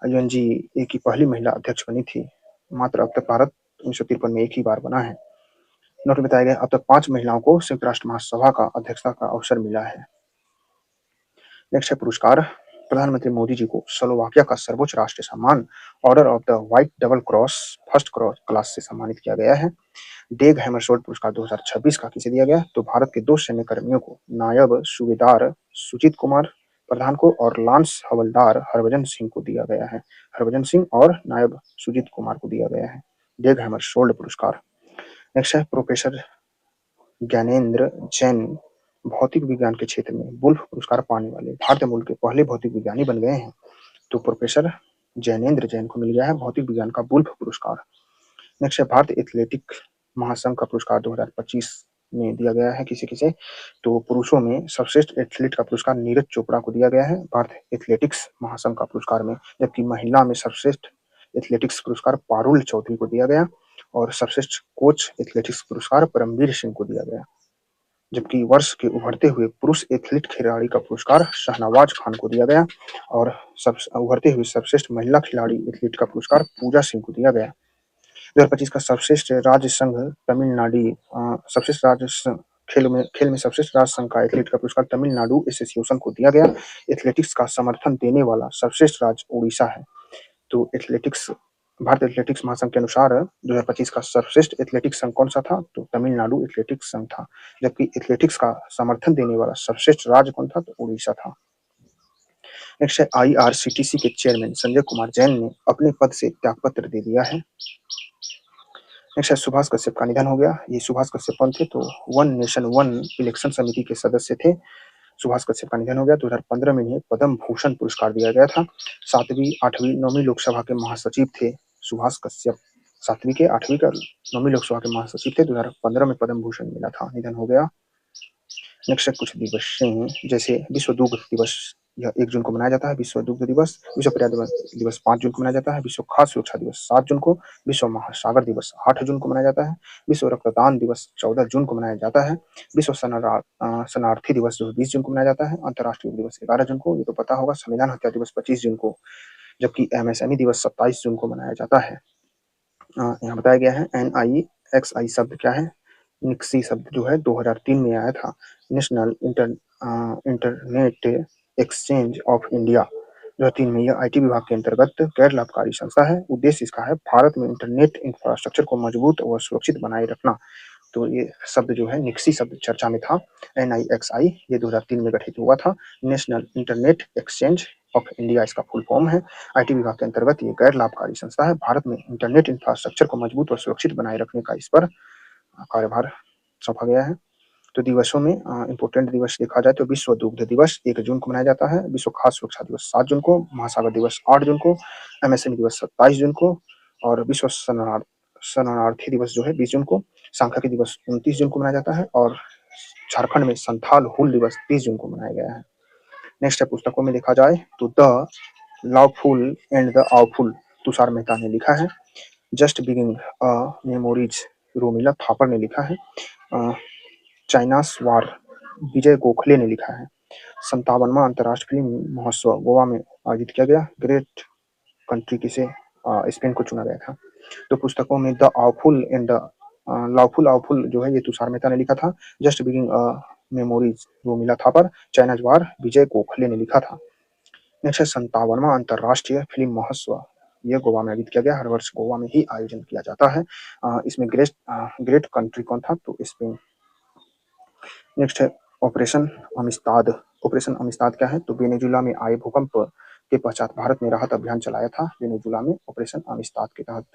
यूएनजी की पहली महिला अध्यक्ष बनी थी। मात्र अब तक भारत 1953 में एक ही बार बना है। नोट में बताया गया अब तक 5 महिलाओं को संयुक्त राष्ट्र महासभा का अध्यक्षता का अवसर मिला है। नेक्स्ट है पुरस्कार, प्रधानमंत्री मोदी जी को स्लोवाकिया का सर्वोच्च राष्ट्रीय सम्मान order of the white double cross first class से सम्मानित किया गया है। डेग हैमरशोल्ड पुरस्कार 2026 का किसे दिया गया? तो भारत के 2 सैन्य कर्मियों को, नायब सूबेदार सुजीत कुमार प्रधान को और लांस हवलदार हरभजन सिंह को दिया गया है। हरभजन सिंह और नायब सुजीत कुमार को दिया गया है डेग हैमरशोल्ड पुरस्कार। नेक्स्ट है प्रोफेसर ज्ञानेंद्र जैन भौतिक विज्ञान के क्षेत्र में वुल्फ पुरस्कार पाने वाले भारतीय मूल के पहले भौतिक विज्ञानी बन गए हैं। तो प्रोफेसर ज्ञानेंद्र जैन को मिल गया है भौतिक विज्ञान का वुल्फ पुरस्कार। नेक्स्ट है भारतीय एथलेटिक महासंघ का पुरस्कार 2025 में दिया गया है किसे किसे? तो पुरुषों में सर्वश्रेष्ठ एथलीट का पुरस्कार नीरज चोपड़ा को दिया गया है भारत एथलेटिक्स महासंघ का पुरस्कार में, जबकि महिला में सर्वश्रेष्ठ एथलेटिक्स पुरस्कार पारुल चौधरी को दिया गया, और सर्वश्रेष्ठ कोच एथलेटिक्स पुरस्कार परमवीर सिंह को दिया गया। जबकि वर्ष के उभरते हुए पुरुष एथलीट खिलाड़ी का पुरस्कार शाहनवाज खान को दिया गया, और उभरते हुए सर्वश्रेष्ठ महिला खिलाड़ी एथलीट का पुरस्कार पूजा सिंह को दिया गया। 2025 का सर्वश्रेष्ठ राज्य संघ तमिलनाडु सर्वश्रेष्ठ राज्य खेल में सर्वश्रेष्ठ राज्य संघ का एथलीट का पुरस्कार तमिलनाडु एसोसिएशन को दिया गया। एथलेटिक्स का समर्थन देने वाला सर्वश्रेष्ठ राज्य उड़ीसा है। तो भारत एथलेटिक्स महासंघ के अनुसार 2025 का सर्वश्रेष्ठ एथलेटिक्स संघ कौन सा था? तो तमिलनाडु एथलेटिक्स संघ था, जबकि एथलेटिक्स का समर्थन देने वाला सर्वश्रेष्ठ राज्य कौन था? तो उड़ीसा था। नेक्स्ट है आईआरसीटीसी के चेयरमैन संजय कुमार जैन ने अपने पद से त्यागपत्र दे दिया है। नेक्स्ट है सुभाष कश्यप का निधन हो गया। ये सुभाष कश्यप कौन थे? तो वन नेशन वन इलेक्शन समिति के सदस्य थे। सुभाष कश्यप का निधन हो गया। 2015 में इन्हें पद्म भूषण पुरस्कार दिया गया था। 7वीं 8वीं 9वीं लोकसभा के महासचिव थे सुभाष कश्यप। 7वीं के 8वीं का 9वीं लोकसभा के महासचिव थे। 2015 में पद्म भूषण मिला था, निधन हो गया। नेक्स्ट है कुछ दिवसें, जैसे विश्व दुग्ध दिवस, यह 1 जून को मनाया जाता है। विश्व दुग्ध दिवस, विश्व पर्यावरण दिवस 5 जून को मनाया जाता है। विश्व खाद्य सुरक्षा दिवस 7 जून को, विश्व महासागर दिवस 8 जून को मनाया जाता है। विश्व रक्तदान दिवस 14 जून को मनाया जाता है। विश्व शरणार्थी दिवस जो 20 जून को मनाया जाता है। अंतर्राष्ट्रीय दिवस 11 जून को, ये तो पता होगा। संविधान हत्या दिवस 25 जून को, जबकि एमएसएमई दिवस 27 जून को मनाया जाता है। यहाँ बताया गया है NIXI शब्द क्या है। निक्सी शब्द जो है 2003 में आया था। National internet exchange of India 2003 में, यह IT विभाग के अंतर्गत गैर लाभकारी संस्था है। उद्देश्य इसका है भारत में इंटरनेट इंफ्रास्ट्रक्चर को मजबूत व सुरक्षित बनाए रखना। तो ये शब्द जो है निक्सी शब्द चर्चा में था। NIXI ये 2003 में गठित हुआ था। National internet exchange of India इसका फुल फॉर्म है। IT विभाग के अंतर्गत ये गैर लाभकारी संस्था है। भारत में इंटरनेट इंफ्रास्ट्रक्चर को मजबूत और सुरक्षित बनाए रखने का इस पर कार्यभार सौंपा गया है। तो दिवसों में इंपॉर्टेंट दिवस देखा जाए तो विश्व दुग्ध दिवस 1 जून को मनाया जाता है। विश्व खाद्य सुरक्षा दिवस 7 जून को, महासागर दिवस 8 जून को, MSME दिवस 27 जून को, और विश्व शरणार्थी दिवस जो है 20 जून को, सांख्यिकी दिवस 29 जून को मनाया जाता है, और झारखंड में संथाल हुल दिवस 30 जून को मनाया गया है। नेक्स्ट है पुस्तकों में देखा जाए तो the lawful and the awful, Tushar Mehta ने लिखा है। Just beginning memories, Romila Thapar ने लिखा है। चाइनास वार, विजय गोखले ने लिखा है। 57वां अंतर्राष्ट्रीय फिल्म महोत्सव गोवा में आयोजित किया गया। ग्रेट कंट्री किसे स्पेन को चुना गया था। तो पुस्तकों में the awful and the lawful awful जो है ये तुषार मेहता ने लिखा था। Just beginning memories Romila Thapar. China's war Vijay Gokhale ने लिखा था। नेक्स्ट है 57वां अंतर्राष्ट्रीय फिल्म महोत्सव, यह गोवा में आयोजित किया गया। हर वर्ष गोवा में ही आयोजन किया जाता है। इसमें ग्रेट कंट्री कौन था, तो स्पेन। नेक्स्ट है ऑपरेशन अमिस्ताद। ऑपरेशन अमिस्ताद क्या है, तो वेनेजुला में आए भूकंप के पश्चात भारत ने राहत अभियान चलाया था वेनेजुला में ऑपरेशन अमिस्ताद के तहत।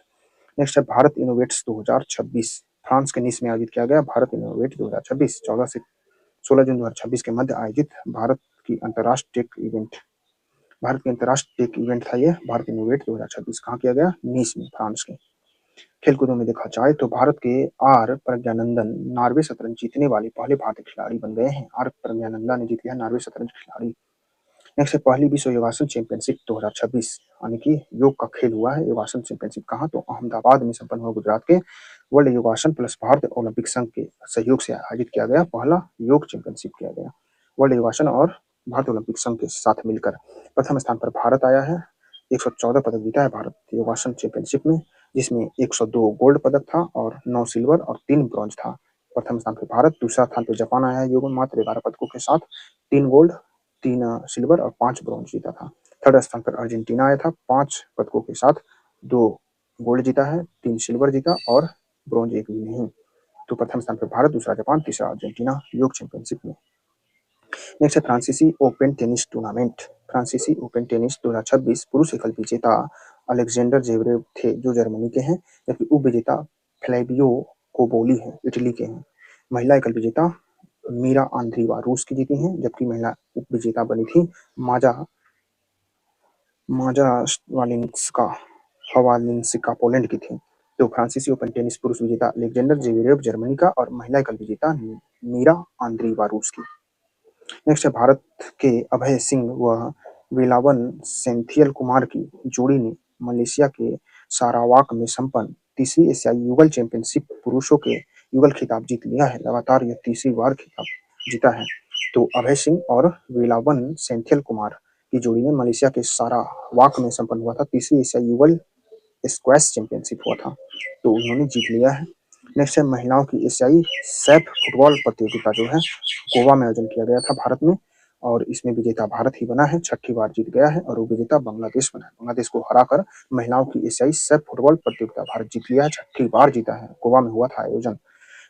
नेक्स्ट है भारत इनोवेट्स 2026, फ्रांस के निस में आयोजित किया गया। भारत इनोवेट 2026 14 से 16 जून 2026 के मध्य आयोजित भारत की अंतर्राष्ट्रीय इवेंट, भारत के अंतर्राष्ट्रीय इवेंट था ये भारत इनोवेट 2026। कहाँ किया गया, नीस में, फ्रांस के। खेलकूदों में देखा जाए तो भारत के आर प्रज्ञानंदन नॉर्वे शतरंज जीतने वाले पहले भारतीय खिलाड़ी बन गए हैं। आर प्रज्ञानंदन ने जीत लिया नॉर्वे शतरंज खिलाड़ी। नेक्स्ट है पहली विश्व योगासन चैंपियनशिप 2026, यानी कि योग का खेल हुआ है। योगासन चैंपियनशिप कहाँ, तो अहमदाबाद में संपन्न हुआ। गुजरात के वर्ल्ड योगासन प्लस भारत ओलंपिक संघ के सहयोग से आयोजित किया गया पहला योग चैंपियनशिप किया गया। वर्ल्ड योगासन और भारत ओलंपिक संघ के साथ मिलकर प्रथम स्थान पर भारत आया है। 114 पदक जीता है भारत योगासन चैंपियनशिप में, जिसमें 102 गोल्ड पदक था और 9 सिल्वर और 3 ब्रॉन्ज था। प्रथम स्थान पर भारत, दूसरा स्थान पर जापान आया है योग में मात्र 11 पदकों के साथ, 3 गोल्ड, 3 सिल्वर और 5 ब्रॉन्ज जीता था। थर्ड स्थान पर अर्जेंटीना आया था 5 पदकों के साथ, 2 गोल्ड जीता है, 3 सिल्वर जीता और ब्रॉन्ज एक भी नहीं। तो प्रथम स्थान पर भारत, दूसरा जापान, तीसरा अर्जेंटीना योग चैंपियनशिप में। नेक्स्ट है फ्रांसीसी ओपन टेनिस टूर्नामेंट। फ्रांसीसी ओपन टेनिस 2026 पुरुष एकल विजेता अलेक्जेंडर जेवरेव थे जो जर्मनी के हैं, जबकि उप विजेता फ्लैवियो कोबोली हैं, इटली के हैं। महिला एकल विजेता मीरा आंद्रीवा रूस की जीती हैं, जबकि महिला उप विजेता बनी थी माजा माजा हवालिंस्का पोलैंड की थी। तो फ्रांसीसी ओपन टेनिस पुरुष विजेता अलेक्जेंडर जेवरेव जर्मनी का और महिला एकल विजेता मीरा आंद्रीवा रूस की। नेक्स्ट है भारत के अभय सिंह व वेलावन सेंथियल कुमार की जोड़ी ने मलेशिया के सारावाक में संपन्न तीसरी एशियाई युगल चैंपियनशिप पुरुषों के युगल खिताब जीत लिया है। लगातार यह तीसरी बार खिताब जीता है। तो अभय सिंह और वेलावन सेंथियल कुमार की जोड़ी ने मलेशिया के सारावाक में संपन्न हुआ था तीसरी एशियाई युगल स्क्वैश चैंपियनशिप हुआ था, तो उन्होंने जीत लिया है। नेक्स्ट है महिलाओं की एशियाई सैफ फुटबॉल प्रतियोगिता जो है गोवा में आयोजन किया गया था भारत में, और इसमें विजेता भारत ही बना है, 6ठी बार जीत गया है, और विजेता बांग्लादेश बना है। बांग्लादेश को हराकर महिलाओं की एशियाई सैफ फुटबॉल प्रतियोगिता भारत जीत लिया है, 6ठी बार जीता है। गोवा में हुआ था आयोजन।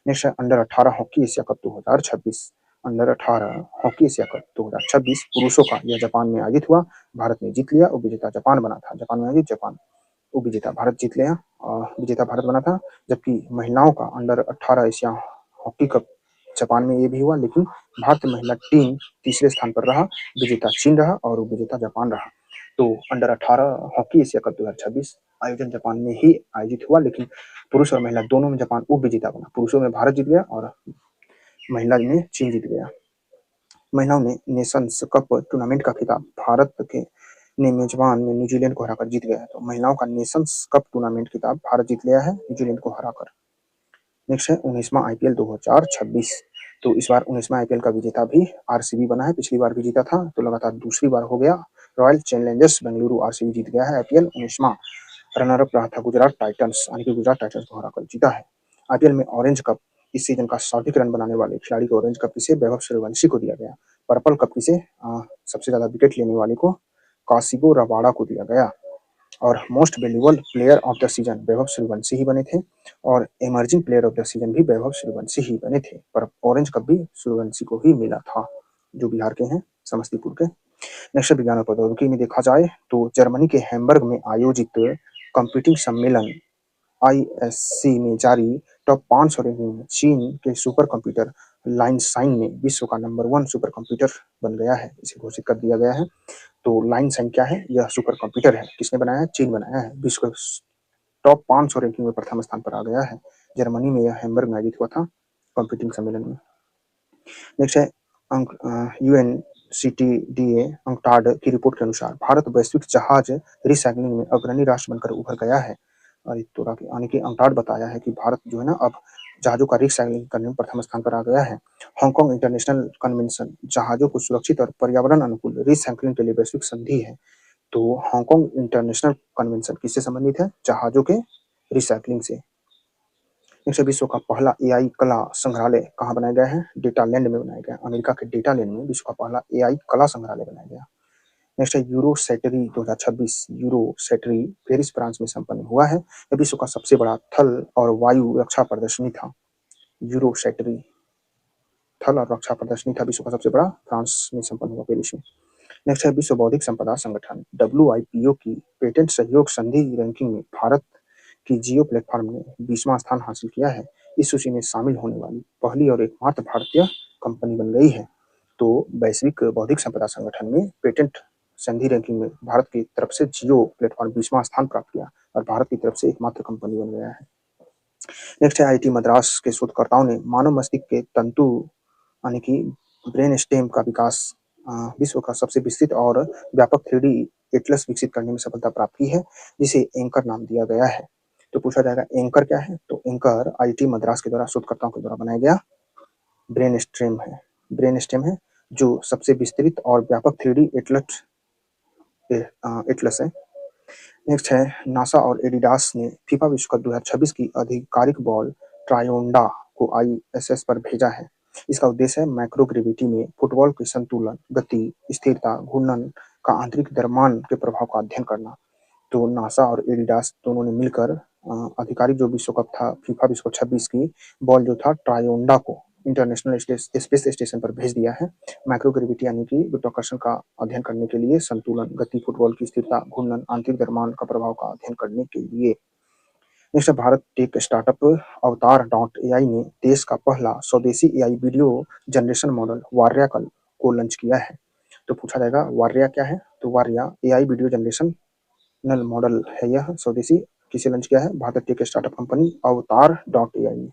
नेक्स्ट है under 18 hockey Asia cup 2026। Under 18 hockey Asia cup 2026 पुरुषों का यह जापान में आयोजित हुआ, भारत ने जीत लिया। उपविजेता जापान बना था, जापान में आयोजित, जापान उपविजेता भारत जीत लिया, विजेता भारत बना था। जबकि महिलाओं का under 18 Asia hockey cup Japan में ये भी हुआ, लेकिन भारतीय महिला टीम तीसरे स्थान पर रहा, विजेता चीन रहा और विजेता जापान रहा। तो अंडर 18 हॉकी एशिया कप 2026 आयोजन जापान में ही आयोजित हुआ, लेकिन पुरुष और महिला दोनों में जापान उप विजेता बना। पुरुषों में भारत जीत गया और महिला में चीन जीत गया। महिलाओं ने नेशंस कप टूर्नामेंट का खिताब भारत के ने मेजबान में न्यूजीलैंड को हराकर जीत गया है। तो महिलाओं का नेशंस कप टूर्नामेंट खिताब भारत जीत लिया है न्यूजीलैंड को हराकर। नेक्स्ट है 19वां आईपीएल 2026। तो इस बार 19वां आईपीएल का विजेता भी आरसीबी बना है। पिछली बार भी जीता था, तो लगातार दूसरी बार हो गया। रॉयल चैलेंजर्स बेंगलुरु आरसीबी जीत गया है आईपीएल 19वां। रनर अप रहा था गुजरात टाइटंस, यानी कि गुजरात टाइटंस को हराकर जीता है। आईपीएल में ऑरेंज कप इस सीजन का सर्वाधिक रन बनाने वाले खिलाड़ी को ऑरेंज कप किसे वैभव सूर्यवंशी को दिया गया। पर्पल कप किसे सबसे ज्यादा विकेट लेने वाले को काशिगो रबाड़ा को दिया गया। और most valuable player of the season Vaibhav Suryavanshi ही बने थे और emerging player of the season भी वैभव सूर्यवंशी ही बने थे। पर ऑरेंज कप भी सूर्यवंशी को ही मिला था, जो बिहार के हैं, समस्तीपुर के। नेक्स्ट विज्ञान और प्रौद्योगिकी में देखा जाए तो जर्मनी के हैम्बर्ग में आयोजित कंप्यूटिंग सम्मेलन आईएससी में जारी टॉप 500 रैंकिंग में चीन के सुपर कंप्यूटर लाइनसाइन ने विश्व का नंबर 1 सुपर कंप्यूटर बन गया है। इसे घोषित कर दिया गया है। तो लाइनसाइन क्या है? यह सुपर कंप्यूटर है। किसने बनाया है? चीन बनाया है। विश्व टॉप 500 रैंकिंग में प्रथम स्थान पर आ गया है। जर्मनी में यह हैम्बर्ग में आयोजित हुआ था कंप्यूटिंग सम्मेलन में। नेक्स्ट है यूएनसीटीडीए अंकटाड की रिपोर्ट के अनुसार भारत वैश्विक जहाज रिसाइकलिंग में अग्रणी राष्ट्र बनकर उभर गया है। और यानी कि अंकटाड बताया है कि भारत जो है ना, अब जहाजों का रिसाइकलिंग करने में प्रथम स्थान पर आ गया है। हांगकांग इंटरनेशनल कन्वेंशन जहाजों को सुरक्षित और पर्यावरण अनुकूल रिसाइकलिंग के लिए वैश्विक संधि है। तो हांगकांग इंटरनेशनल कन्वेंशन किससे संबंधित है? जहाजों के रिसाइकलिंग से। नेक्स्ट विश्व का पहला एआई कला संग्रहालय कहाँ बनाया गया है? डेटालैंड में बनाया गया। अमेरिका के डेटालैंड में विश्व का पहला एआई कला संग्रहालय बनाया गया। नेक्स्ट है यूरोसैटरी 2026। यूरोसैटरी पेरिस फ्रांस में संपन्न हुआ है। यह विश्व का सबसे बड़ा थल और वायु रक्षा प्रदर्शनी था। यूरोसैटरी थल और रक्षा प्रदर्शनी था, विश्व का सबसे बड़ा, फ्रांस में संपन्न हुआ, पेरिस में। नेक्स्ट है विश्व बौद्धिक संपदा संगठन डब्ल्यूआईपीओ की पेटेंट सहयोग संधि रैंकिंग में भारत की जियो प्लेटफॉर्म ने 20वां स्थान हासिल किया है। इस सूची में शामिल होने वाली पहली और एकमात्र भारतीय कंपनी बन गई है। तो वैश्विक बौद्धिक संपदा संगठन में पेटेंट संधि रैंकिंग में भारत की तरफ से जियो प्लेटफॉर्म 20वां स्थान प्राप्त किया और भारत की तरफ से एकमात्र कंपनी बन गया है। नेक्स्ट है आईआईटी मद्रास के शोधकर्ताओं ने मानव मस्तिष्क के तंतु यानी कि ब्रेन स्टेम का विकास विश्व का सबसे विस्तृत और व्यापक 3D एटलस विकसित करने में सफलता प्राप्त की है, जिसे एंकर नाम दिया गया है। तो पूछा जाएगा एंकर क्या है? तो एंकर आईआईटी मद्रास के द्वारा शोधकर्ताओं के द्वारा बनाया गया ब्रेन स्टेम है। ब्रेन स्टेम है जो सबसे विस्तृत और व्यापक 3D एटलस है। नेक्स्ट है नासा और एडिडास ने फीफा विश्व कप 2026 की आधिकारिक बॉल ट्रायोंडा को आईएसएस पर भेजा है। इसका उद्देश्य है माइक्रोग्रेविटी में फुटबॉल के संतुलन, गति, स्थिरता, घूर्णन का आंतरिक द्रव्यमान के प्रभाव का अध्ययन करना। तो नासा और एडिडास दोनों ने मिलकर आधिकारिक जो विश्व कप था फीफा विश्व कप 26 की बॉल जो था ट्रायोंडा को इंटरनेशनल स्पेस स्टेशन पर भेज दिया है। माइक्रोग्रेविटी यानी कि गुरुत्वाकर्षण का अध्ययन करने के लिए, संतुलन, गति, फुटबॉल की स्थिरता, घूर्णन, आंतरिक द्रव्यमान का प्रभाव का अध्ययन करने के लिए। नेक्स्ट भारत टेक स्टार्टअप अवतार डॉट एआई ने देश का पहला स्वदेशी एआई वीडियो जनरेशन मॉडल वार्या को लॉन्च किया है। तो पूछा जाएगा वार्या क्या है? तो वार्या एआई वीडियो जनरेशन नल मॉडल है। यह स्वदेशी किसे लॉन्च किया है? भारत टेक स्टार्टअप कंपनी अवतार डॉट एआई ने।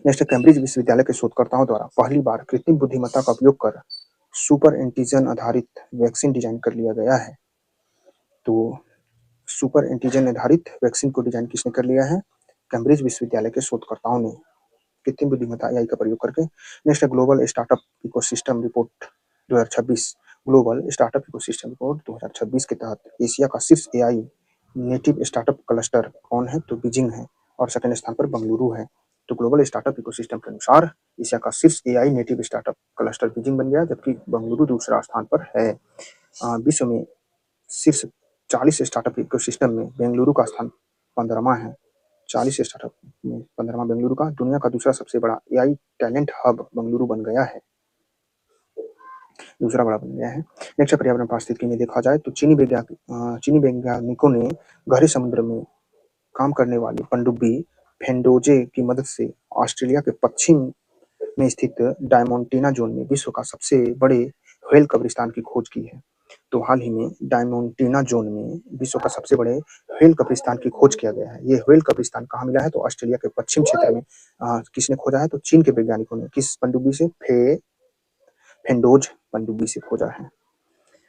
नेक्स्ट कैम्ब्रिज विश्वविद्यालय के शोधकर्ताओं द्वारा पहली बार कृत्रिम बुद्धिमत्ता का उपयोग कर सुपर एंटीजन आधारित वैक्सीन डिजाइन कर लिया गया है। तो सुपर एंटीजन आधारित वैक्सीन को डिजाइन किसने कर लिया है? कैम्ब्रिज विश्वविद्यालय के शोधकर्ताओं ने कृत्रिम बुद्धिमत्ता एआई का प्रयोग करके। Next global startup ecosystem report 2026। Global startup ecosystem report 2026 के तहत एशिया का शीर्ष एआई नेटिव स्टार्टअप क्लस्टर कौन है? तो बीजिंग है और सेकंड स्थान पर बेंगलुरु है। तो ग्लोबल स्टार्टअप इकोसिस्टम के अनुसार एशिया का शीर्ष AI native startup cluster Beijing बन गया, जबकि बेंगलुरु दूसरा स्थान पर है। विश्व में शीर्ष 40 स्टार्टअप इकोसिस्टम में बेंगलुरु का स्थान 15वां है। 40 स्टार्टअप में 15वां बेंगलुरु का। दुनिया का दूसरा सबसे बड़ा एआई टैलेंट हब बेंगलुरु बन गया है, दूसरा बड़ा बन गया है। नेक्स्ट पर्यावरण पारिस्थितिकी में देखा जाए तो चीनी वैज्ञानिकों ने गहरे समुद्र में काम करने वाली पनडुब्बी फेंडोजे की मदद से ऑस्ट्रेलिया के पश्चिम में स्थित डायमोंटेना जोन में विश्व का सबसे बड़े व्हेल कब्रिस्तान की खोज की है। तो हाल ही में डायमोंटेना जोन में विश्व का सबसे बड़े व्हेल कब्रिस्तान की खोज किया गया है। ये व्हेल कब्रिस्तान कहाँ मिला है? तो ऑस्ट्रेलिया के पश्चिम क्षेत्र में किसने खोजा है? तो चीन के वैज्ञानिकों ने। किस पनडुब्बी से? फेंडोज पनडुब्बी से खोजा है।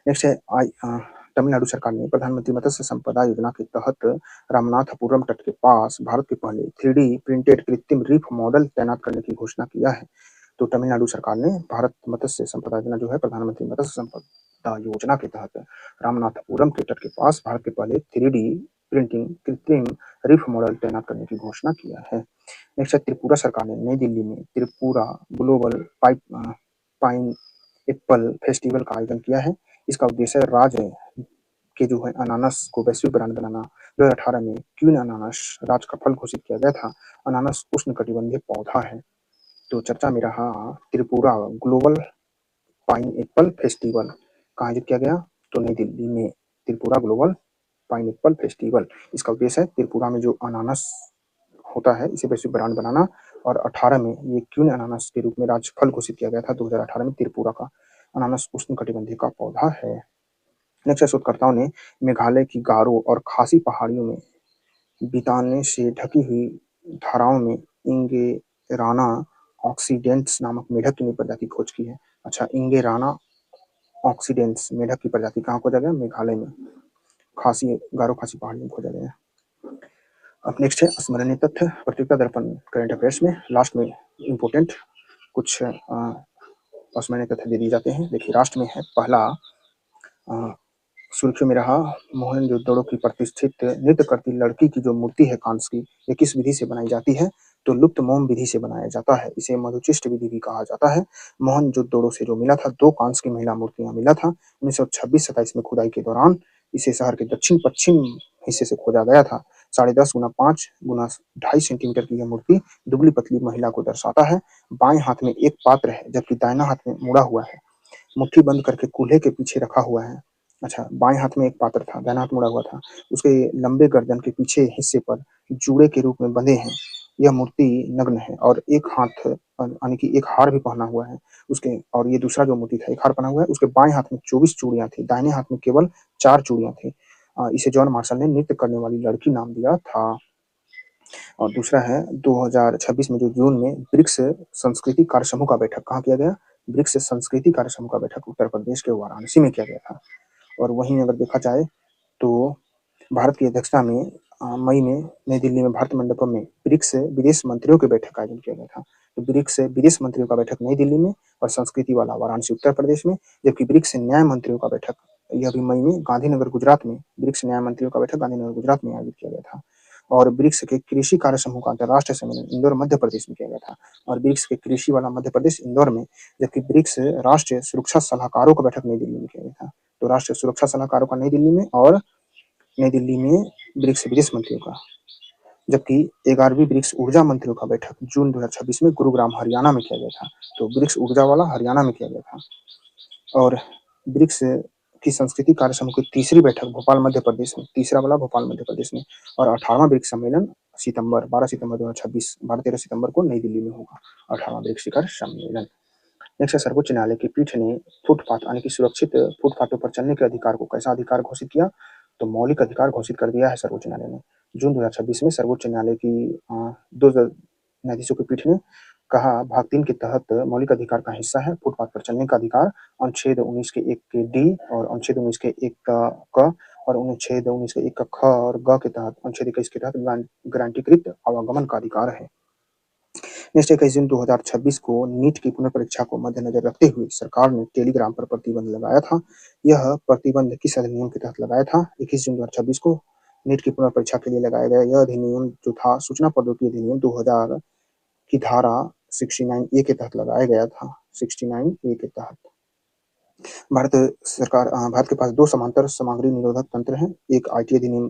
नेक्स्ट है तमिलनाडु सरकार ने प्रधानमंत्री मत्स्य संपदा योजना के तहत रामनाथपुरम तट के पास भारत के पहले 3D प्रिंटेड कृत्रिम रीफ मॉडल तैनात करने की घोषणा किया है। तो तमिलनाडु सरकार ने भारत मत्स्य संपदा योजना जो है प्रधानमंत्री मत्स्य संपदा योजना के तहत रामनाथपुरम के तट के पास भारत के पहले 3D प्रिंटिंग कृत्रिम रीफ मॉडल तैनात करने की घोषणा किया है। नेक्स्ट है त्रिपुरा सरकार ने नई दिल्ली में Tripura global pine Apple festival का आयोजन किया है। इसका उद्देश्य राज्य के जो है अनानास को वैश्विक ब्रांड बनाना। 2018 में क्वीन अनानास राज्य का फल घोषित किया गया था। अनानास उष्णकटिबंधीय पौधा है। तो चर्चा में रहा Tripura global pine Apple festival कहाँ आयोजित किया गया? तो नई दिल्ली में Tripura global pine Apple festival. इसका उद्देश्य है त्रिपुरा में जो अनानास होता है इसे वैश्विक ब्रांड बनाना। और 18 में ये क्वीन अनानास के रूप में राज्य फल घोषित किया गया था। 2018 में त्रिपुरा का अनानास उष्णकटिबंधीय का पौधा है। नेक्स्ट शोधकर्ताओं ने मेघालय की गारो और खासी पहाड़ियों में बिताने से ढकी हुई धाराओं में इंगेराना ऑक्सीडेंट्स नामक मेढक की नई प्रजाति खोज की है। अच्छा, इंगेराना ऑक्सीडेंट्स मेढक की प्रजाति कहाँ खोजा गया? मेघालय में खासी गारो खासी पहाड़ी में खोजा गया। अब नेक्स्ट है स्मरणीय तथ्य पत्रिका दर्पण करंट अफेयर्स में लास्ट में इम्पोर्टेंट कुछ स्मरणीय तथ्य दे दिए जाते हैं। देखिए, राष्ट्र में है पहला सुर्खियों में रहा मोहनजोदड़ो की प्रतिष्ठित नृत्य करती लड़की की जो मूर्ति है कांस्य की, ये किस विधि से बनाई जाती है? तो लुप्त मोम विधि से बनाया जाता है। इसे मधुचिष्ट विधि भी कहा जाता है। मोहनजोदड़ो से जो मिला था 2 कांस्य की महिला मूर्तियां मिला था 1926-27 में खुदाई के दौरान। इसे शहर के दक्षिण पश्चिम हिस्से से खोजा गया था। 10.5 गुना 5 गुना 2.5 सेंटीमीटर की यह मूर्ति दुबली पतली महिला को दर्शाता है। बाएं हाथ में एक पात्र है जबकि दाहिना हाथ में मुड़ा हुआ है। मुट्ठी बंद करके कूल्हे के पीछे रखा हुआ है। अच्छा, बाएं हाथ में एक पात्र था, दाहिना हाथ मुड़ा हुआ था। उसके लंबे गर्दन के पीछे हिस्से पर जूड़े के रूप में बंधे हैं। यह मूर्ति नग्न है और एक हाथ यानी कि एक हार भी पहना हुआ है उसके। और ये दूसरा जो मूर्ति था एक हार पहना हुआ है, उसके बाएं हाथ में 24 चूड़ियां थी, दाहिने हाथ में केवल 4 चूड़ियां थी। इसे जॉन मार्शल ने नृत्य करने वाली लड़की नाम दिया था। और दूसरा है 2026 में जो जून में ब्रिक्स संस्कृति कार्य समूह का बैठक कहाँ किया गया? ब्रिक्स संस्कृति कार्य समूह का बैठक उत्तर प्रदेश के वाराणसी में किया गया था। और वहीं अगर देखा जाए तो भारत की अध्यक्षता में मई में नई दिल्ली में भारत मंडपम में ब्रिक्स विदेश मंत्रियों की बैठक का आयोजन किया गया था। तो ब्रिक्स विदेश मंत्रियों का बैठक नई दिल्ली में और संस्कृति वाला वाराणसी उत्तर प्रदेश में। जबकि ब्रिक्स न्याय मंत्रियों का बैठक यह भी मई में गांधीनगर गुजरात में, ब्रिक्स न्याय मंत्रियों का बैठक गांधीनगर गुजरात में आयोजित किया गया था। और ब्रिक्स के कृषि कार्य समूह का अंतर्राष्ट्रीय सम्मेलन इंदौर मध्य प्रदेश में किया गया था। और ब्रिक्स के कृषि वाला मध्य प्रदेश इंदौर में। जबकि ब्रिक्स राष्ट्रीय सुरक्षा सलाहकारों का बैठक नई दिल्ली में किया गया था। तो राष्ट्रीय सुरक्षा सलाहकारों का नई दिल्ली में और नई दिल्ली में ब्रिक्स विदेश मंत्रियों का। जबकि 11वीं ब्रिक्स ऊर्जा मंत्रियों का बैठक जून 2026 में गुरुग्राम हरियाणा में किया गया था। तो ब्रिक्स ऊर्जा वाला हरियाणा में किया गया था। और ब्रिक्स की संस्कृति कार्य समूह की तीसरी बैठक भोपाल मध्य प्रदेश में, तीसरा वाला भोपाल मध्य प्रदेश में। और 18वां ब्रिक्स सम्मेलन 12 सितंबर 2026 12-13 सितंबर को नई दिल्ली में होगा 18वां ब्रिक्स शिखर सम्मेलन। नेक्स्ट है सर्वोच्च न्यायालय की पीठ ने फुटपाथ यानी कि सुरक्षित फुटपाथों पर चलने के अधिकार को कैसा अधिकार घोषित किया? तो मौलिक अधिकार घोषित कर दिया है सर्वोच्च न्यायालय ने। जून 2026 में सर्वोच्च न्यायालय की 2 न्यायाधीशों की पीठ ने कहा भाग 3 के तहत मौलिक अधिकार का हिस्सा है फुटपाथ पर चलने का अधिकार। अनुच्छेद 19 के 1 के डी और अनुच्छेद 19 के 1 का क और अनुच्छेद 19 के 1 का ख और ग के तहत अनुच्छेद 21 के तहत गारंटीकृत आवागमन का अधिकार है। नेक्स्ट 21 जून 2026 को नीट की पुनर्परीक्षा को मद्देनजर रखते हुए सरकार ने टेलीग्राम पर प्रतिबंध लगाया था। यह प्रतिबंध किस अधिनियम के तहत लगाया था? 21 जून 2026 को नीट की पुनर्परीक्षा के लिए लगाया गया यह अधिनियम जो था सूचना प्रौद्योगिकी अधिनियम 2000 की धारा 69A के तहत लगाया गया था। 69A के तहत भारत के पास 2 समांतर सामग्री निरोधक तंत्र हैं। एक आईटी अधिनियम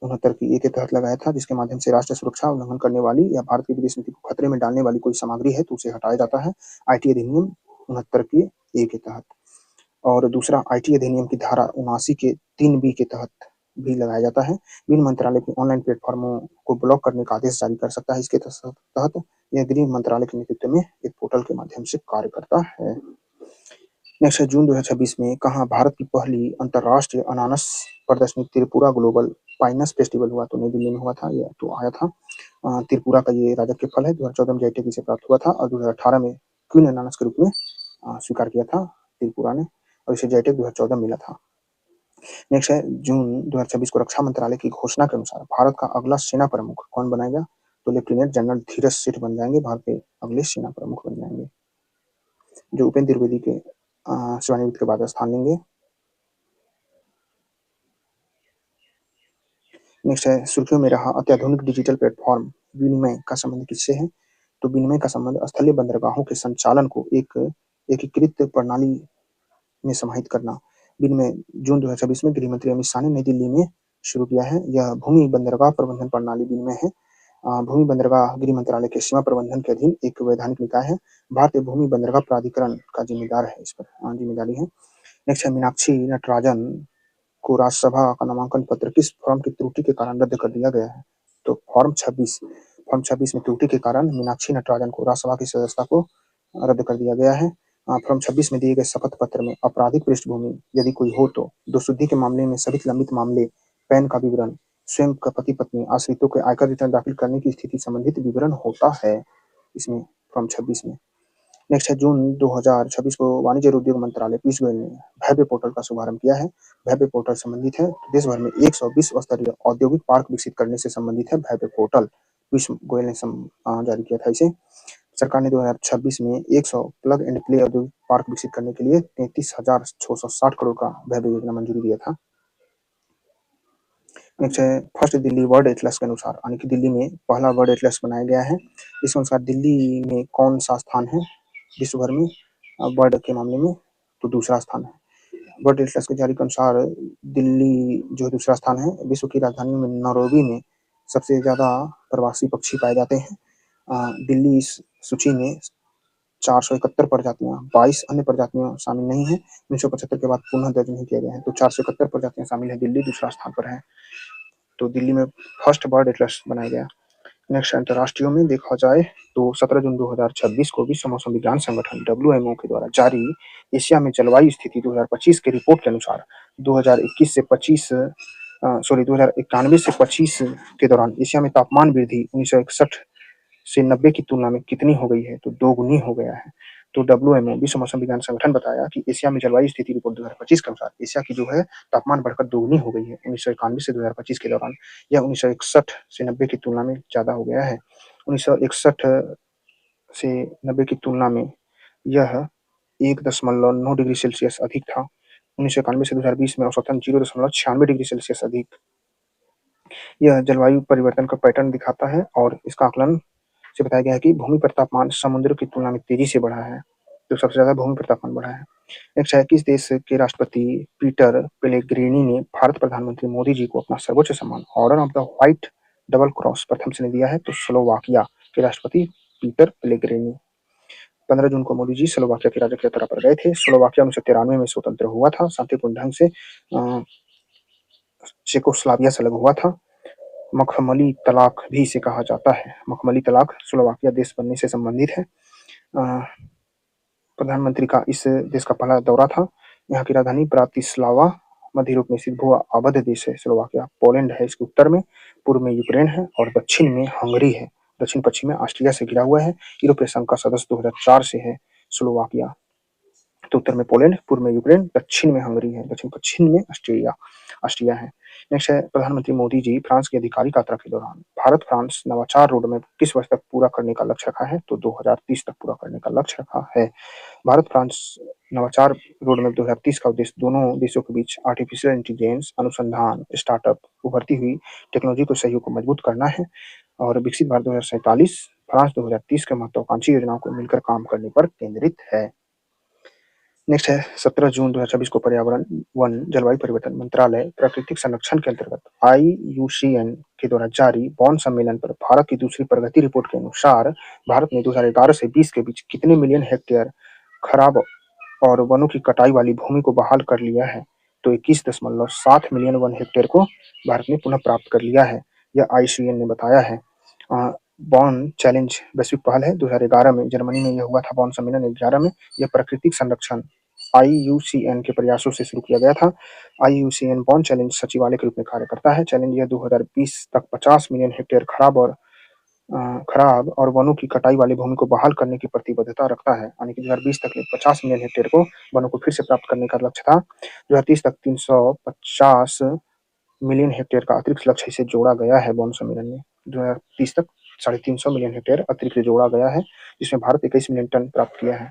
69 की ए के तहत लगाया था जिसके माध्यम से राष्ट्रीय सुरक्षा उल्लंघन करने वाली या भारत की विदेश नीति को खतरे में डालने वाली कोई सामग्री है तो उसे हटाया जाता है आईटी अधिनियम 69 की ए के तहत। और दूसरा आईटी अधिनियम की धारा 79 के 3B के तहत भी लगाया जाता है। विभिन्न मंत्रालय के ऑनलाइन प्लेटफॉर्मों को ब्लॉक करने का आदेश जारी कर सकता है इसके तहत यह गृह मंत्रालय के नेतृत्व में एक पोर्टल के माध्यम से कार्य करता है। नेक्स्ट है जून 2026 में कहाँ भारत की पहली अंतर्राष्ट्रीय अनानास प्रदर्शनी त्रिपुरा ग्लोबल पाइनस फेस्टिवल हुआ, तो नई दिल्ली में हुआ था, यह तो आया था। त्रिपुरा का ये राजकीय फल है, 2014 में JITEC इसे प्राप्त हुआ था और 2018 में क्वीन अनानास के रूप में स्वीकार किया था त्रिपुरा ने, और इसे JITEC 2014 मिला था। नेक्स्ट है जून 2026 को रक्षा मंत्रालय की घोषणा के अनुसार भारत का अगला सेना प्रमुख कौन बनाएगा, तो लेफ्टिनेंट जनरल धीरज सेठ बन जाएंगे, भारत के अगले सेना प्रमुख बन जाएंगे, जो उपेंद्र द्विवेदी के सेवानिवृत्ति के बाद स्थान लेंगे। नेक्स्ट है सुर्खियों में रहा अत्याधुनिक डिजिटल प्लेटफॉर्म विनिमय का संबंध किससे है, तो विनिमय का संबंध स्थलीय बंदरगाहों के संचालन को एक एकीकृत प्रणाली में समाहित करना। विनिमय जून 2026 में गृह मंत्री अमित शाह ने नई दिल्ली में शुरू किया है। यह भूमि बंदरगाह प्रबंधन प्रणाली विनिमय है। भूमि बंदरगाह गृह मंत्रालय के सीमा प्रबंधन के अधीन एक वैधानिक निकाय है। भारतीय भूमि बंदरगाह प्राधिकरण का जिम्मेदार है, इस पर जिम्मेदारी है। नेक्स्ट है मीनाक्षी नटराजन को राज्यसभा का नामांकन पत्र किस फॉर्म की त्रुटि के कारण रद्द कर दिया गया है, तो फॉर्म 26 में त्रुटि के कारण मीनाक्षी नटराजन को राज्यसभा की सदस्यता को रद्द कर दिया गया है। फॉर्म 26 में दिए गए शपथ पत्र में आपराधिक पृष्ठभूमि यदि कोई हो तो दोषसिद्धि के मामले में सभी लंबित मामले, पैन का विवरण, स्वयं का पति पत्नी आश्रितों के आयकर रिटर्न दाखिल करने की स्थिति संबंधित विवरण होता है इसमें फॉर्म 26 में। नेक्स्ट है जून 2026 को वाणिज्य और उद्योग मंत्रालय पीयूष गोयल ने भव्य पोर्टल का शुभारंभ किया है। भव्य पोर्टल संबंधित है देश भर में 100 विश्व स्तरीय औद्योगिक पार्क विकसित करने से संबंधित है भव्य पोर्टल, पीयूष गोयल ने जारी किया था इसे। सरकार ने 2026 में 100 प्लग एंड प्ले औद्योगिक पार्क विकसित करने के लिए 33,660 करोड़ का भव्य योजना मंजूरी दिया था। नेक्स्ट है फर्स्ट दिल्ली वर्ल्ड एटलस के अनुसार, यानी कि दिल्ली में पहला वर्ल्ड एटलस बनाया गया है। इसके अनुसार दिल्ली में कौन सा स्थान है विश्व भर में वर्ल्ड के मामले में, तो दूसरा स्थान है। वर्ल्ड एटलस के जारी के अनुसार दिल्ली जो दूसरा स्थान है। विश्व की राजधानी में नैरोबी में सबसे ज्यादा प्रवासी पक्षी पाए जाते हैं। दिल्ली इस सूची में 471 प्रजातियां, 22 अन्य प्रजातियां शामिल नहीं है। 1975 के बाद पुनः दर्ज नहीं किया गया है, तो 471 प्रजातियां शामिल है। दिल्ली दूसरा स्थान पर है, तो दिल्ली में फर्स्ट बर्ड एटलस बनाया गया। नेक्स्ट अंतर्राष्ट्रीय में देखा जाए तो 17 जून 2026 को विश्व मौसम विज्ञान संगठन WMO के द्वारा जारी एशिया में जलवायु स्थिति 2025 के रिपोर्ट के अनुसार 2091 से 25 के दौरान एशिया में तापमान वृद्धि 1961 से 90 की तुलना में कितनी हो गई है, तो दोगुनी हो गया है। तो WMO विश्व मौसम विज्ञान संगठन बताया कि एशिया में जलवायु स्थिति रिपोर्ट 2025 के अनुसार एशिया की जो है तापमान बढ़कर दोगुनी हो गई है 1991 से 2025 के दौरान। यह 1961 से 90 की तुलना में ज्यादा हो गया है। 1961 से 90 की तुलना में यह 1.9 डिग्री सेल्सियस अधिक था। 1991 से 2020 में औसतन 0.96 डिग्री सेल्सियस अधिक। यह जलवायु परिवर्तन का पैटर्न दिखाता है और इसका आकलन से बताया गया है कि भूमि पर तापमान समुद्र की तुलना में तेजी से बढ़ा है, तो सबसे ज्यादा भूमि पर तापमान बढ़ा है। नेक्स्ट है किस देश के राष्ट्रपति पीटर पेलेग्रिनी ने भारत प्रधानमंत्री मोदी जी को अपना सर्वोच्च सम्मान order of the white double cross प्रथम से दिया है, तो स्लोवाकिया के राष्ट्रपति पीटर पेलेग्रिनी। 15 जून को मोदी जी स्लोवाकिया की राजकीय यात्रा पर गए थे। स्लोवाकिया 1993 में स्वतंत्र हुआ था, शांतिपूर्ण ढंग से चेकोस्लोवाकिया से अलग हुआ था। मखमली तलाक भी इसे कहा जाता है। मखमली तलाक स्लोवाकिया देश बनने से संबंधित है। प्रधानमंत्री का इस देश का पहला दौरा था। यहाँ की राजधानी ब्रातिस्लावा, मध्य यूरोप में स्थित भू आबद्ध देश है स्लोवाकिया। पोलैंड है इसके उत्तर में, पूर्व में यूक्रेन है और दक्षिण में हंगरी है। दक्षिण पश्चिम में ऑस्ट्रिया से घिरा हुआ है। यूरोपीय संघ का सदस्य 2004 से है स्लोवाकिया। तो उत्तर में पोलैंड, पूर्व में यूक्रेन, दक्षिण में हंगरी है, दक्षिण पश्चिम में ऑस्ट्रिया है। नेक्स्ट है प्रधानमंत्री मोदी जी फ्रांस की आधिकारिक यात्रा के दौरान भारत फ्रांस नवाचार रोड मैप किस वर्ष तक पूरा करने का लक्ष्य रखा है, तो 2030 तक पूरा करने का लक्ष्य रखा है। भारत फ्रांस नवाचार रोड मैप 2030 का उद्देश्य दोनों देशों के बीच आर्टिफिशियल इंटेलिजेंस, अनुसंधान, स्टार्टअप, उभरती हुई टेक्नोलॉजी को सहयोग को मजबूत करना है और विकसित भारत 2047 फ्रांस 2030 के महत्वाकांक्षी योजनाओं को मिलकर काम करने पर केंद्रित है। नेक्स्ट है 17 जून 2026 को पर्यावरण, वन, जलवायु परिवर्तन मंत्रालय प्राकृतिक संरक्षण के अंतर्गत IUCN के द्वारा जारी बॉन सम्मेलन पर भारत की दूसरी प्रगति रिपोर्ट के अनुसार भारत ने 2011 से 20 के बीच कितने मिलियन हेक्टेयर खराब और वनों की कटाई वाली भूमि को बहाल कर लिया है, तो 21.7 मिलियन वन हेक्टेयर को भारत ने पुनः प्राप्त कर लिया है। यह IUCN ने बताया है। बॉन चैलेंज वैश्विक पहल है। 2011 में जर्मनी में यह हुआ था, बॉन सम्मेलन 11 में। यह प्राकृतिक संरक्षण IUCN के प्रयासों से शुरू किया गया था। IUCN बॉन चैलेंज सचिवालय के रूप में कार्य करता है। चैलेंज यह 2020 तक 50 मिलियन हेक्टेयर खराब और वनों की कटाई वाली भूमि को बहाल करने की प्रतिबद्धता रखता है। यानी कि 2020 तक 50 मिलियन हेक्टेयर को वनों को फिर से प्राप्त करने का लक्ष्य था। 2030 तक 350 मिलियन हेक्टेयर का अतिरिक्त लक्ष्य इसे जोड़ा गया है बॉन सम्मेलन में। 2030 तक 350 मिलियन हेक्टेयर अतिरिक्त जोड़ा गया है, जिसमें भारत 21 मिलियन टन प्राप्त किया है,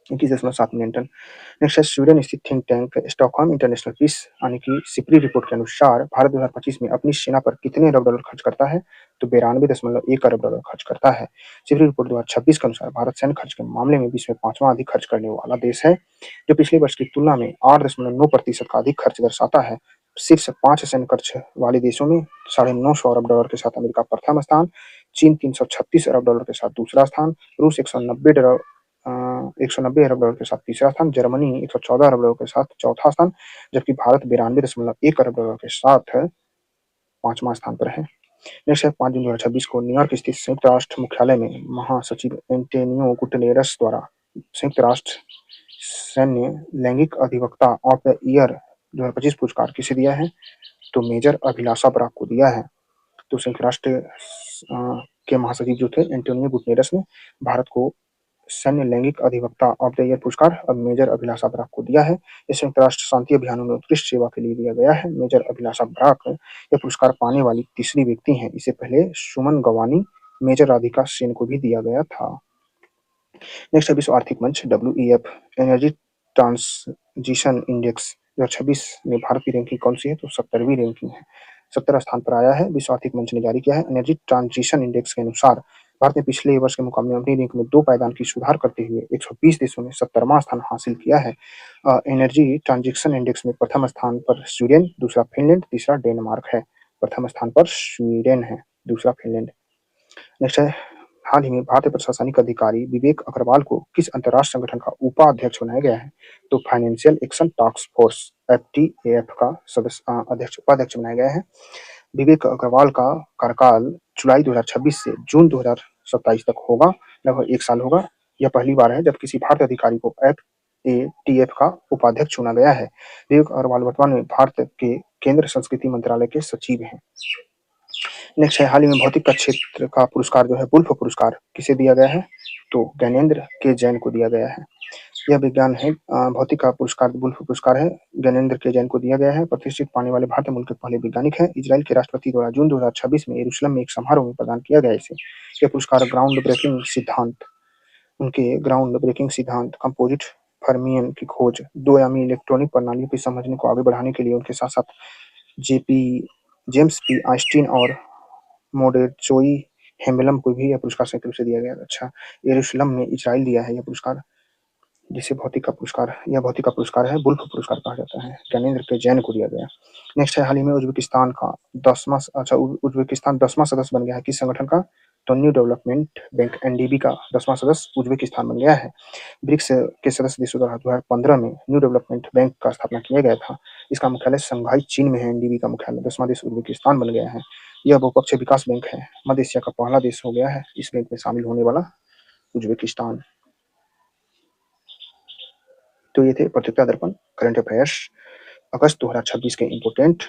21.7 मिलियन टन। नेक्स्ट है स्वीडन स्थित think tank Stockholm International Peace यानी कि सिपरी रिपोर्ट के अनुसार भारत 2025 में अपनी सेना पर कितने अरब डॉलर खर्च करता है? तो 92.1 अरब डॉलर खर्च करता है। सिपरी रिपोर्ट 2026 के अनुसार भारत सैन्य खर्च के मामले में विश्व में 5वां अधिक खर्च करने वाला देश है, जो पिछले वर्ष की तुलना में 8.9% का अधिक खर्च दर्शाता है। शीर्ष 5 सैन्य खर्च वाले देशों में 950 अरब डॉलर के साथ अमेरिका प्रथम स्थान, चीन 336 अरब डॉलर के साथ दूसरा स्थान, रूस 190 अरब डॉलर के साथ तीसरा स्थान, जर्मनी 114 अरब डॉलर के साथ चौथा स्थान, जबकि भारत 92.1 अरब डॉलर के साथ 5वां स्थान पर है। नेक्स्ट है 5 जून 2026 को न्यूयॉर्क स्थित संयुक्त राष्ट्र मुख्यालय में महासचिव एंटोनियो गुटेरेस द्वारा संयुक्त राष्ट्र सैन्य लैंगिक अधिवक्ता ऑफ द ईयर 2025 पुरस्कार किसे दिया है? तो मेजर अभिलाषा बराक को दिया है। तो संयुक्त राष्ट्र के महासचिव जो थे एंटोनियो गुटेरेस ने भारत को सैन्य लैंगिक अधिवक्ता ऑफ द ईयर पुरस्कार अब मेजर अभिलाषा बराक को दिया है। ये संयुक्त राष्ट्र शांति अभियानों में उत्कृष्ट सेवा के लिए दिया गया है। मेजर अभिलाषा बराक ये पुरस्कार पाने वाली तीसरी व्यक्ति हैं। इससे पहले सुमन गवानी, मेजर राधिका सेन को भी दिया गया था। नेक्स्ट है विश्व आर्थिक मंच WEF एनर्जी ट्रांजिशन इंडेक्स 2026 में भारत की रैंकिंग कौन सी है? तो 70वीं रैंकिंग है, 70 स्थान पर आया है। विश्व आर्थिक मंच ने जारी किया है। एनर्जी ट्रांजिशन इंडेक्स के अनुसार भारत ने पिछले वर्ष के मुकाबले में अपनी रैंक में 2 पायदान की सुधार करते हुए 120 देशों में 70वां स्थान हासिल किया है। एनर्जी ट्रांजिशन इंडेक्स में प्रथम स्थान पर स्वीडन, दूसरा फिनलैंड, तीसरा डेनमार्क है। प्रथम स्थान पर स्वीडन है, दूसरा फिनलैंड। नेक्स्ट है हाल ही में भारतीय प्रशासनिक अधिकारी विवेक अग्रवाल को किस अंतर्राष्ट्रीय संगठन का उपाध्यक्ष बनाया गया है? तो financial action task force FATF का उपाध्यक्ष बनाया गया है। विवेक अग्रवाल का कार्यकाल जुलाई 2026 से जून 2027 तक होगा, लगभग 1 साल होगा। यह पहली बार है जब किसी भारतीय अधिकारी को FATF का उपाध्यक्ष चुना गया है। विवेक अग्रवाल वर्तमान में भारत के केंद्र संस्कृति मंत्रालय के सचिव हैं। नेक्स्ट है हाल ही में भौतिक का क्षेत्र का पुरस्कार जो है वुल्फ पुरस्कार किसे दिया गया है? तो ज्ञानेंद्र के जैन को दिया गया है। यह विज्ञान है भौतिक का पुरस्कार वुल्फ पुरस्कार है, ज्ञानेंद्र के जैन को दिया गया है। प्रतिष्ठित पाने वाले भारतीय मूल के पहले वैज्ञानिक हैं। इजराइल के राष्ट्रपति द्वारा जून 2026 में यरूशलेम में एक समारोह में प्रदान किया गया इसे। यह पुरस्कार ग्राउंड ब्रेकिंग सिद्धांत कंपोजिट फर्मियन की खोज, 2-आयामी इलेक्ट्रॉनिक प्रणालियों की समझने को आगे बढ़ाने के लिए उनके साथ साथ जेम्स पी आइंस्टीन और मोडेचोई हेम्बलम को भी यह पुरस्कार संयुक्त रूप से दिया गया। अच्छा, यरूशलेम में इजराइल दिया है यह पुरस्कार, जिसे भौतिक का पुरस्कार है वुल्फ पुरस्कार कहा जाता है। ज्ञानेंद्र के जैन को दिया गया। नेक्स्ट है हाल ही में उज्बेकिस्तान 10वां सदस्य बन गया है किस संगठन का? तो न्यू डेवलपमेंट बैंक NDB का 10वां सदस्य उज्बेकिस्तान बन गया है। ब्रिक्स के सदस्य देशों द्वारा 2015 में न्यू डेवलपमेंट बैंक का स्थापना किया गया था। इसका मुख्यालय शंघाई चीन में है। NDB का मुख्यालय 10वां देश उज्बेकिस्तान बन गया है। यह बहुपक्षीय विकास बैंक है। मध्य एशिया का पहला देश हो गया है इस बैंक में शामिल होने वाला उज्बेकिस्तान। तो ये थे प्रतियोगिता दर्पण करंट अफेयर्स अगस्त 2026 के इम्पोर्टेंट